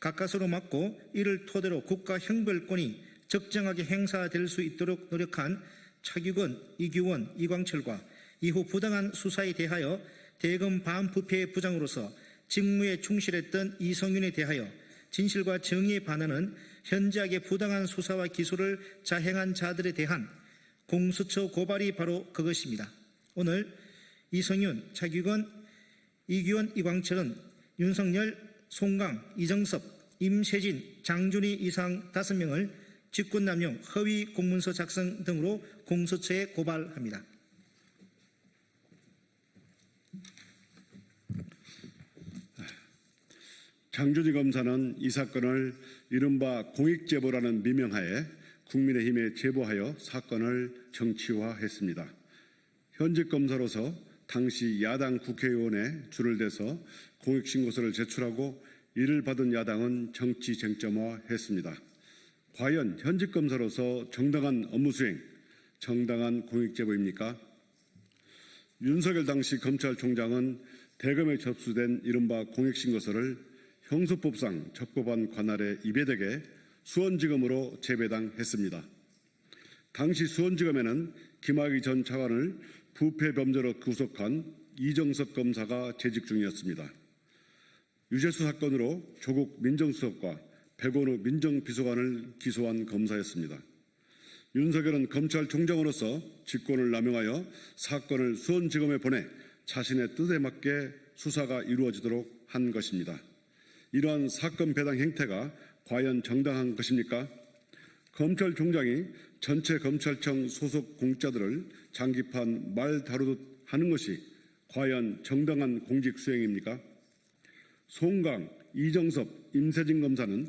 가까스로 막고 이를 토대로 국가 형벌권이 적정하게 행사될 수 있도록 노력한 차규근, 이규원, 이광철과 이후 부당한 수사에 대하여 대검 반부패 부장으로서 직무에 충실했던 이성윤에 대하여 진실과 정의에 반하는 현저하게 부당한 수사와 기소를 자행한 자들에 대한 공수처 고발이 바로 그것입니다. 오늘 이성윤, 차규근, 이규원, 이광철은 윤석열, 송강, 이정섭, 임세진, 장준희 이상 5명을 직권남용, 허위 공문서 작성 등으로 공수처에 고발합니다. 장준희 검사는 이 사건을 이른바 공익제보라는 미명하에 국민의힘에 제보하여 사건을 정치화했습니다. 현직 검사로서 당시 야당 국회의원에 줄을 대서 공익신고서를 제출하고 이를 받은 야당은 정치 쟁점화했습니다. 과연 현직 검사로서 정당한 업무 수행, 정당한 공익제보입니까? 윤석열 당시 검찰총장은 대검에 접수된 이른바 공익신고서를 형소법상 적법한 관할에 입예되게 수원지검으로 재배당했습니다. 당시 수원지검에는 김학의 전 차관을 부패범죄로 구속한 이정석 검사가 재직 중이었습니다. 유재수 사건으로 조국 민정수석과 백원우 민정비서관을 기소한 검사였습니다. 윤석열은 검찰총장으로서 직권을 남용하여 사건을 수원지검에 보내 자신의 뜻에 맞게 수사가 이루어지도록 한 것입니다. 이러한 사건 배당 행태가 과연 정당한 것입니까? 검찰총장이 전체 검찰청 소속 공직자들을 장기판 말 다루듯 하는 것이 과연 정당한 공직 수행입니까? 송강, 이정섭, 임세진 검사는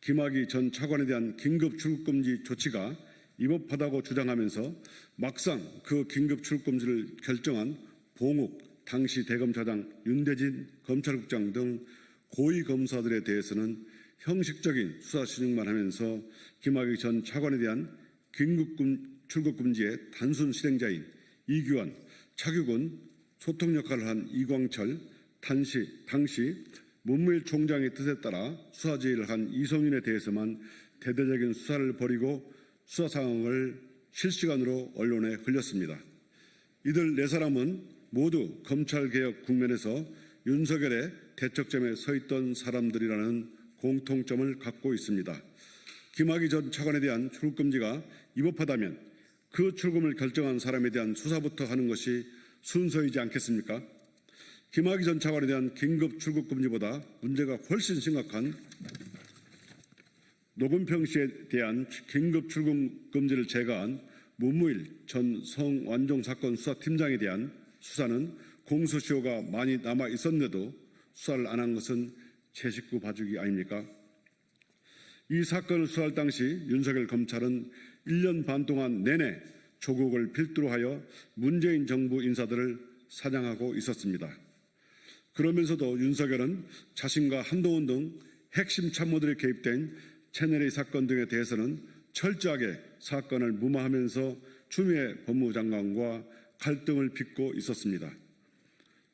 김학의 전 차관에 대한 긴급 출국금지 조치가 위법하다고 주장하면서 막상 그 긴급 출국금지를 결정한 봉욱 당시 대검차장, 윤대진 검찰국장 등 고위 검사들에 대해서는 형식적인 수사 신용만 하면서 김학의 전 차관에 대한 긴급 출국금지의 단순 실행자인 이규환, 차규근, 소통 역할을 한 이광철, 당시 문무일 총장의 뜻에 따라 수사 지휘를 한 이성윤에 대해서만 대대적인 수사를 벌이고 수사 상황을 실시간으로 언론에 흘렸습니다. 이들 4사람은 모두 검찰개혁 국면에서 윤석열의 대척점에 서 있던 사람들이라는 공통점을 갖고 있습니다. 김학의 전 차관에 대한 출국금지가 위법하다면 그 출금을 결정한 사람에 대한 수사부터 하는 것이 순서이지 않겠습니까? 김학의 전 차관에 대한 긴급 출국금지보다 문제가 훨씬 심각한 노건평 씨에 대한 긴급 출국금지를 제거한 문무일 전 성완종 사건 수사팀장에 대한 수사는 공소시효가 많이 남아 있었는데도 수사를 안 한 것은 제 식구 봐주기 아닙니까? 이 사건을 수사할 당시 윤석열 검찰은 1년 반 동안 내내 조국을 필두로 하여 문재인 정부 인사들을 사냥하고 있었습니다. 그러면서도 윤석열은 자신과 한동훈 등 핵심 참모들이 개입된 채널A 사건 등에 대해서는 철저하게 사건을 무마하면서 추미애 법무부 장관과 갈등을 빚고 있었습니다.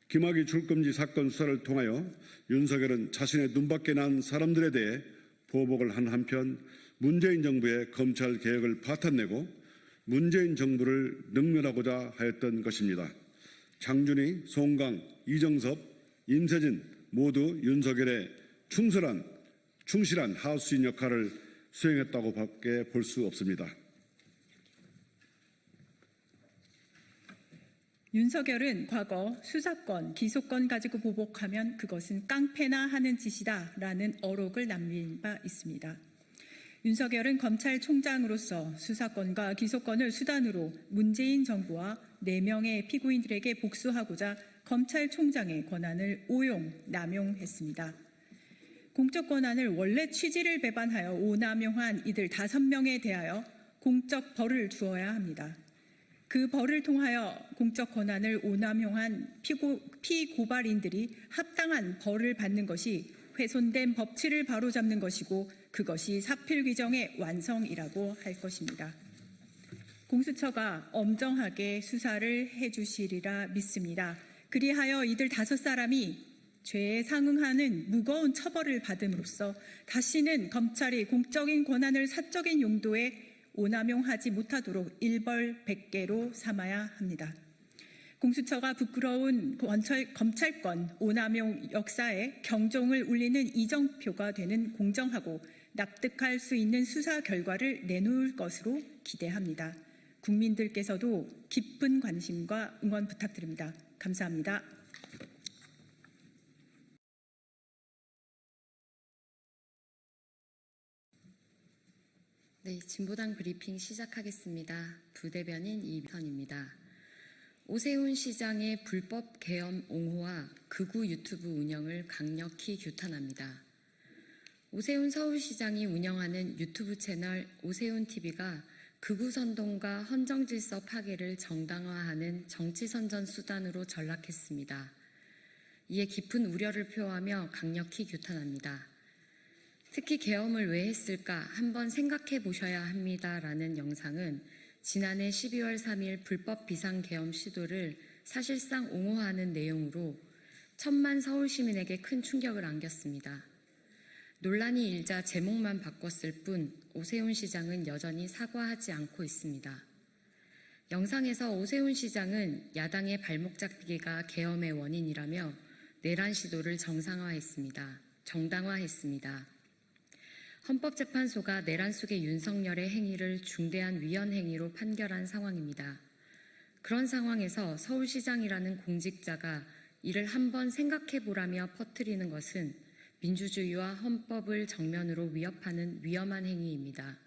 김학의 출금지 사건 수사를 통하여 윤석열은 자신의 눈밖에 난 사람들에 대해 보복을 한 한편 문재인 정부의 검찰 개혁을 파탄내고 문재인 정부를 능멸하고자 하였던 것입니다. 장준희, 송강, 이정섭, 임세진 모두 윤석열의 충실한 하수인 역할을 수행했다고밖에 볼 수 없습니다. 윤석열은 과거 수사권, 기소권 가지고 보복하면 그것은 깡패나 하는 짓이다라는 어록을 남긴 바 있습니다. 윤석열은 검찰총장으로서 수사권과 기소권을 수단으로 문재인 정부와 4명의 피고인들에게 복수하고자 검찰총장의 권한을 오용, 남용했습니다. 공적 권한을 원래 취지를 배반하여 오남용한 이들 5명에 대하여 공적 벌을 주어야 합니다. 그 벌을 통하여 공적 권한을 오남용한 피고발인들이 합당한 벌을 받는 것이 훼손된 법치를 바로잡는 것이고 그것이 사필 규정의 완성이라고 할 것입니다. 공수처가 엄정하게 수사를 해주시리라 믿습니다. 그리하여 이들 5사람이 죄에 상응하는 무거운 처벌을 받음으로써 다시는 검찰이 공적인 권한을 사적인 용도에 오남용하지 못하도록 일벌백계로 삼아야 합니다. 공수처가 부끄러운 검찰권 오남용 역사에 경종을 울리는 이정표가 되는 공정하고 납득할 수 있는 수사 결과를 내놓을 것으로 기대합니다. 국민들께서도 깊은 관심과 응원 부탁드립니다. 감사합니다. 네, 진보당 브리핑 시작하겠습니다. 부대변인 이선입니다. 오세훈 시장의 불법 계엄 옹호와 극우 유튜브 운영을 강력히 규탄합니다. 오세훈 서울시장이 운영하는 유튜브 채널 오세훈TV가 극우 선동과 헌정질서 파괴를 정당화하는 정치선전 수단으로 전락했습니다. 이에 깊은 우려를 표하며 강력히 규탄합니다. 특히 계엄을 왜 했을까 한번 생각해 보셔야 합니다라는 영상은 지난해 12월 3일 불법 비상계엄 시도를 사실상 옹호하는 내용으로 1,000만 서울 시민에게 큰 충격을 안겼습니다. 논란이 일자 제목만 바꿨을 뿐 오세훈 시장은 여전히 사과하지 않고 있습니다. 영상에서 오세훈 시장은 야당의 발목 잡기가 계엄의 원인이라며 내란 시도를 정당화했습니다. 헌법재판소가 내란 속의 윤석열의 행위를 중대한 위헌 행위로 판결한 상황입니다. 그런 상황에서 서울시장이라는 공직자가 이를 한번 생각해보라며 퍼뜨리는 것은 민주주의와 헌법을 정면으로 위협하는 위험한 행위입니다.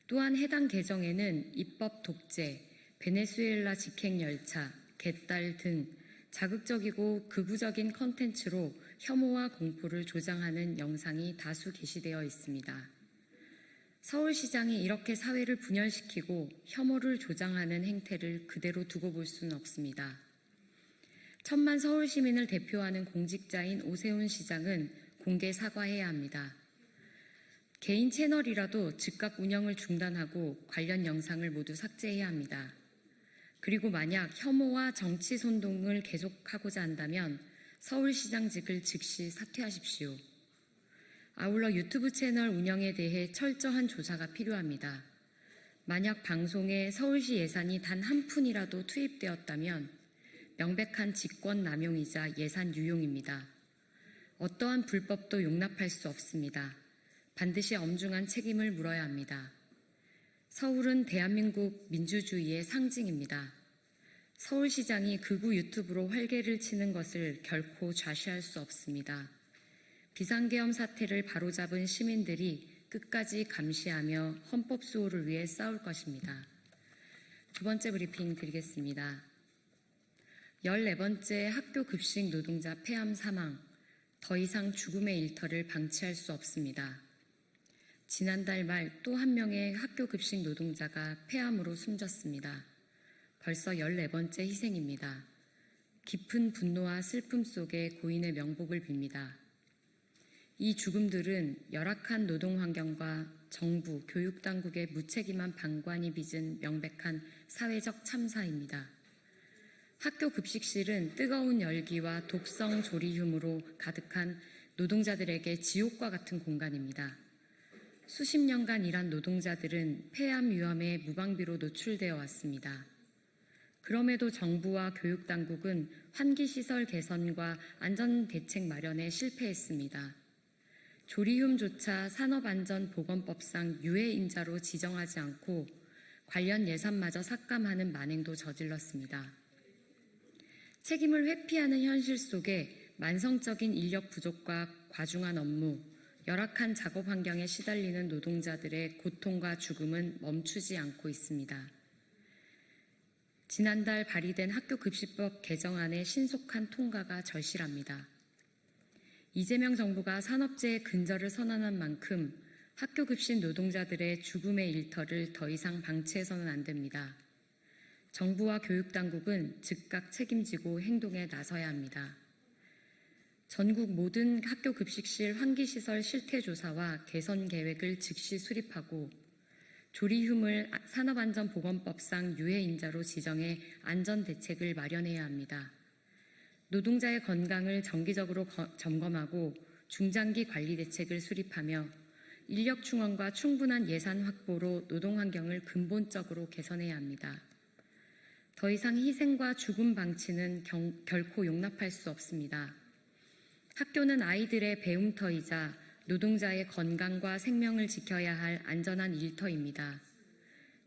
또한 해당 개정에는 입법 독재, 베네수엘라 직행열차, 개딸 등 자극적이고 극우적인 컨텐츠로 혐오와 공포를 조장하는 영상이 다수 게시되어 있습니다. 서울시장이 이렇게 사회를 분열시키고 혐오를 조장하는 행태를 그대로 두고 볼 수는 없습니다. 1,000만 서울 시민을 대표하는 공직자인 오세훈 시장은 공개 사과해야 합니다. 개인 채널이라도 즉각 운영을 중단하고 관련 영상을 모두 삭제해야 합니다. 그리고 만약 혐오와 정치 선동을 계속하고자 한다면 서울시장직을 즉시 사퇴하십시오. 아울러 유튜브 채널 운영에 대해 철저한 조사가 필요합니다. 만약 방송에 서울시 예산이 단 한 푼이라도 투입되었다면 명백한 직권 남용이자 예산 유용입니다. 어떠한 불법도 용납할 수 없습니다. 반드시 엄중한 책임을 물어야 합니다. 서울은 대한민국 민주주의의 상징입니다. 서울시장이 극우 유튜브로 활개를 치는 것을 결코 좌시할 수 없습니다. 비상계엄 사태를 바로잡은 시민들이 끝까지 감시하며 헌법 수호를 위해 싸울 것입니다. 두 번째 브리핑 드리겠습니다. 14번째 학교 급식 노동자 폐암 사망, 더 이상 죽음의 일터를 방치할 수 없습니다. 지난달 말 또 한 명의 학교 급식 노동자가 폐암으로 숨졌습니다. 벌써 14번째 희생입니다. 깊은 분노와 슬픔 속에 고인의 명복을 빕니다. 이 죽음들은 열악한 노동 환경과 정부, 교육당국의 무책임한 방관이 빚은 명백한 사회적 참사입니다. 학교 급식실은 뜨거운 열기와 독성 조리흉으로 가득한 노동자들에게 지옥과 같은 공간입니다. 수십 년간 일한 노동자들은 폐암 위험에 무방비로 노출되어 왔습니다. 그럼에도 정부와 교육당국은 환기시설 개선과 안전대책 마련에 실패했습니다. 조리흉조차 산업안전보건법상 유해인자로 지정하지 않고 관련 예산마저 삭감하는 만행도 저질렀습니다. 책임을 회피하는 현실 속에 만성적인 인력 부족과 과중한 업무, 열악한 작업 환경에 시달리는 노동자들의 고통과 죽음은 멈추지 않고 있습니다. 지난달 발의된 학교급식법 개정안의 신속한 통과가 절실합니다. 이재명 정부가 산업재해 근절을 선언한 만큼 학교급식 노동자들의 죽음의 일터를 더 이상 방치해서는 안 됩니다. 정부와 교육당국은 즉각 책임지고 행동에 나서야 합니다. 전국 모든 학교급식실 환기시설 실태조사와 개선 계획을 즉시 수립하고 조리휴물 산업안전보건법상 유해인자로 지정해 안전대책을 마련해야 합니다. 노동자의 건강을 정기적으로 점검하고 중장기 관리 대책을 수립하며 인력 충원과 충분한 예산 확보로 노동환경을 근본적으로 개선해야 합니다. 더 이상 희생과 죽음 방치는 결코 용납할 수 없습니다. 학교는 아이들의 배움터이자 노동자의 건강과 생명을 지켜야 할 안전한 일터입니다.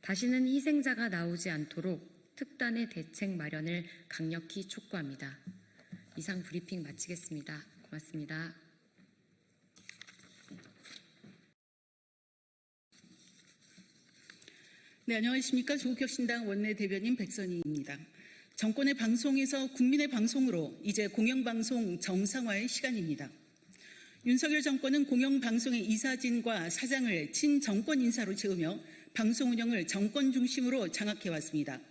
다시는 희생자가 나오지 않도록 특단의 대책 마련을 강력히 촉구합니다. 이상 브리핑 마치겠습니다. 고맙습니다. 네, 안녕하십니까. 조국혁신당 원내대변인 백선희입니다. 정권의 방송에서 국민의 방송으로 이제 공영방송 정상화의 시간입니다. 윤석열 정권은 공영방송의 이사진과 사장을 친정권 인사로 채우며 방송 운영을 정권 중심으로 장악해왔습니다.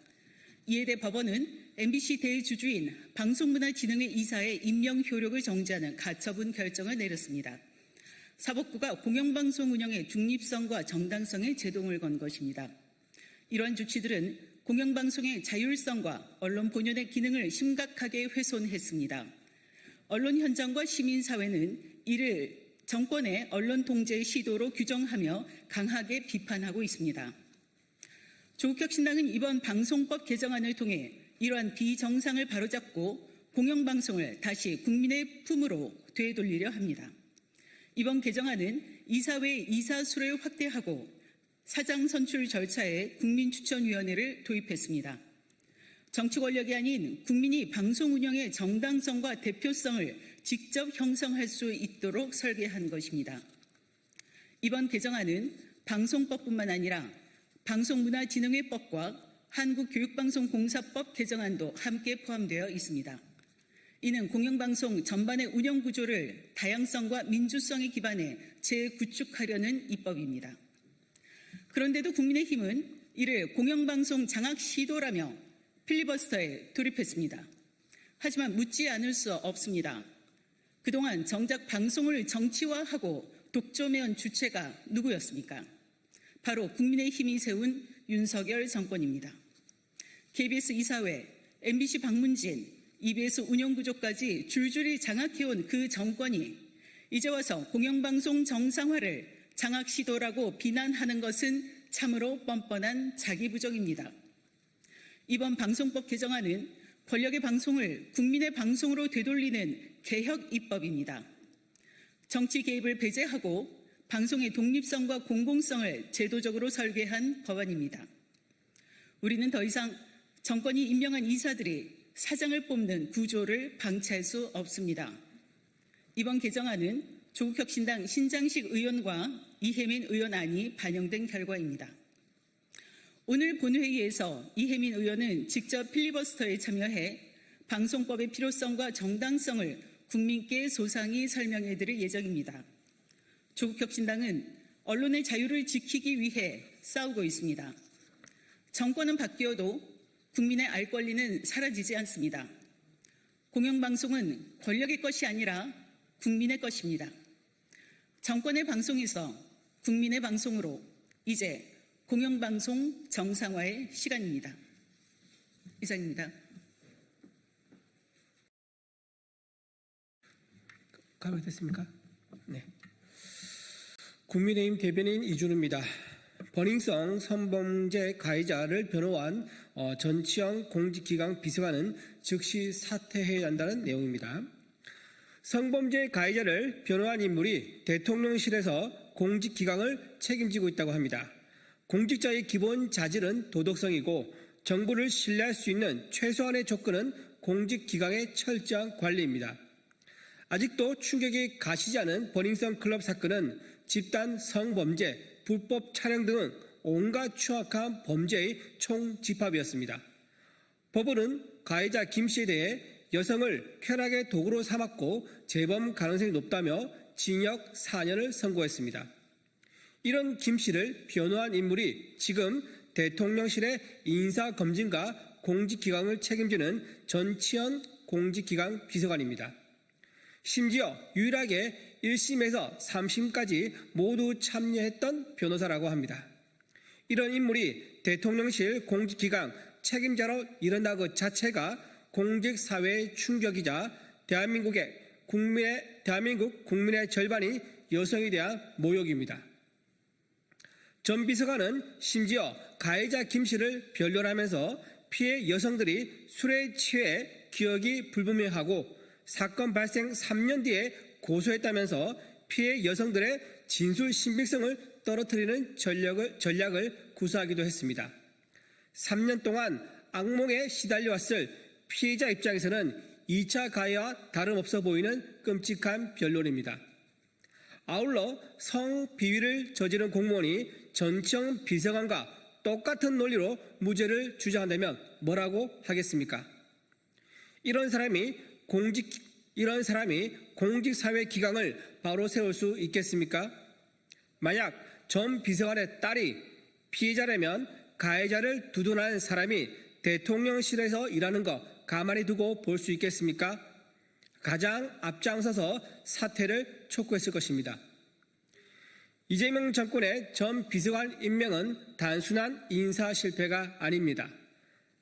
이에 대해 법원은 MBC 대주주인 방송문화진흥회 이사의 임명 효력을 정지하는 가처분 결정을 내렸습니다. 사법부가 공영방송 운영의 중립성과 정당성에 제동을 건 것입니다. 이러한 조치들은 공영방송의 자율성과 언론 본연의 기능을 심각하게 훼손했습니다. 언론 현장과 시민사회는 이를 정권의 언론 통제 시도로 규정하며 강하게 비판하고 있습니다. 조국혁신당은 이번 방송법 개정안을 통해 이러한 비정상을 바로잡고 공영방송을 다시 국민의 품으로 되돌리려 합니다. 이번 개정안은 이사회의 이사수를 확대하고 사장 선출 절차에 국민추천위원회를 도입했습니다. 정치 권력이 아닌 국민이 방송 운영의 정당성과 대표성을 직접 형성할 수 있도록 설계한 것입니다. 이번 개정안은 방송법뿐만 아니라 방송문화진흥회법과 한국교육방송공사법 개정안도 함께 포함되어 있습니다. 이는 공영방송 전반의 운영구조를 다양성과 민주성에 기반해 재구축하려는 입법입니다. 그런데도 국민의힘은 이를 공영방송 장악 시도라며 필리버스터에 돌입했습니다. 하지만 묻지 않을 수 없습니다. 그동안 정작 방송을 정치화하고 독점해온 주체가 누구였습니까? 바로 국민의힘이 세운 윤석열 정권입니다. KBS 이사회, MBC 방문진, EBS 운영구조까지 줄줄이 장악해온 그 정권이 이제 와서 공영방송 정상화를 장악 시도라고 비난하는 것은 참으로 뻔뻔한 자기부정입니다. 이번 방송법 개정안은 권력의 방송을 국민의 방송으로 되돌리는 개혁 입법입니다. 정치 개입을 배제하고 방송의 독립성과 공공성을 제도적으로 설계한 법안입니다. 우리는 더 이상 정권이 임명한 이사들이 사장을 뽑는 구조를 방치할 수 없습니다. 이번 개정안은 조국혁신당 신장식 의원과 이혜민 의원 안이 반영된 결과입니다. 오늘 본회의에서 이혜민 의원은 직접 필리버스터에 참여해 방송법의 필요성과 정당성을 국민께 소상히 설명해 드릴 예정입니다. 조국혁신당은 언론의 자유를 지키기 위해 싸우고 있습니다. 정권은 바뀌어도 국민의 알 권리는 사라지지 않습니다. 공영방송은 권력의 것이 아니라 국민의 것입니다. 정권의 방송에서 국민의 방송으로 이제 공영방송 정상화의 시간입니다. 이상입니다. 감회됐습니까? 네. 국민의힘 대변인 이준우입니다. 버닝썬 성범죄 가해자를 변호한 전치영 공직기강 비서관은 즉시 사퇴해야 한다는 내용입니다. 성범죄 가해자를 변호한 인물이 대통령실에서 공직기강을 책임지고 있다고 합니다. 공직자의 기본 자질은 도덕성이고 정부를 신뢰할 수 있는 최소한의 조건은 공직기강의 철저한 관리입니다. 아직도 충격이 가시지 않은 버닝썬 클럽 사건은 집단 성범죄, 불법 촬영 등 온갖 추악한 범죄의 총집합이었습니다. 법원은 가해자 김 씨에 대해 여성을 쾌락의 도구로 삼았고 재범 가능성이 높다며 징역 4년을 선고했습니다. 이런 김 씨를 변호한 인물이 지금 대통령실의 인사검증과 공직기강을 책임지는 전치현 공직기강 비서관입니다. 심지어 유일하게 1심에서 3심까지 모두 참여했던 변호사라고 합니다. 이런 인물이 대통령실 공직기강 책임자로 일어나 것 자체가 공직사회의 충격이자 대한민국 국민의 절반이 여성에 대한 모욕입니다. 전 비서관은 심지어 가해자 김 씨를 변론하면서 피해 여성들이 술에 취해 기억이 불분명하고 사건 발생 3년 뒤에 고소했다면서 피해 여성들의 진술 신빙성을 떨어뜨리는 전략을 구사하기도 했습니다. 3년 동안 악몽에 시달려왔을 피해자 입장에서는 2차 가해와 다름없어 보이는 끔찍한 변론입니다. 아울러 성비위를 저지른 공무원이 전치현 비서관과 똑같은 논리로 무죄를 주장한다면 뭐라고 하겠습니까? 이런 사람이 공직사회 기강을 바로 세울 수 있겠습니까? 만약 전 비서관의 딸이 피해자라면 가해자를 두둔하는 사람이 대통령실에서 일하는 거 가만히 두고 볼 수 있겠습니까? 가장 앞장서서 사퇴를 촉구했을 것입니다. 이재명 정권의 전 비서관 임명은 단순한 인사 실패가 아닙니다.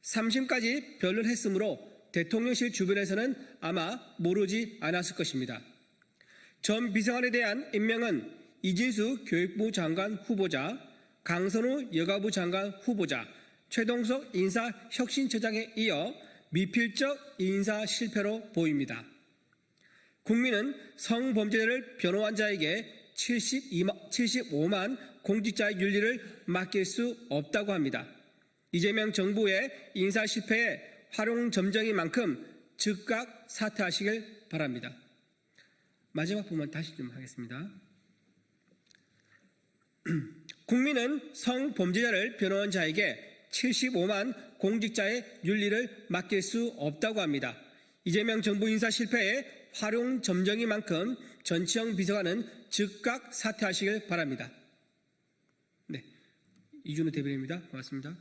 3심까지 변론했으므로 대통령실 주변에서는 아마 모르지 않았을 것입니다. 전 비서관에 대한 임명은 이진수 교육부 장관 후보자, 강선우 여가부 장관 후보자, 최동석 인사혁신처장에 이어 미필적 인사 실패로 보입니다. 국민은 성범죄를 변호한 자에게 75만 공직자의 윤리를 맡길 수 없다고 합니다. 이재명 정부의 인사 실패에 활용 점정인 만큼 즉각 사퇴하시길 바랍니다. 마지막 부분 다시 좀 하겠습니다. 국민은 성범죄자를 변호한 자에게 75만 공직자의 윤리를 맡길 수 없다고 합니다. 이재명 정부 인사 실패에 활용 점정인 만큼 전치현 비서관은 즉각 사퇴하시길 바랍니다. 네, 이준우 대변인입니다. 고맙습니다.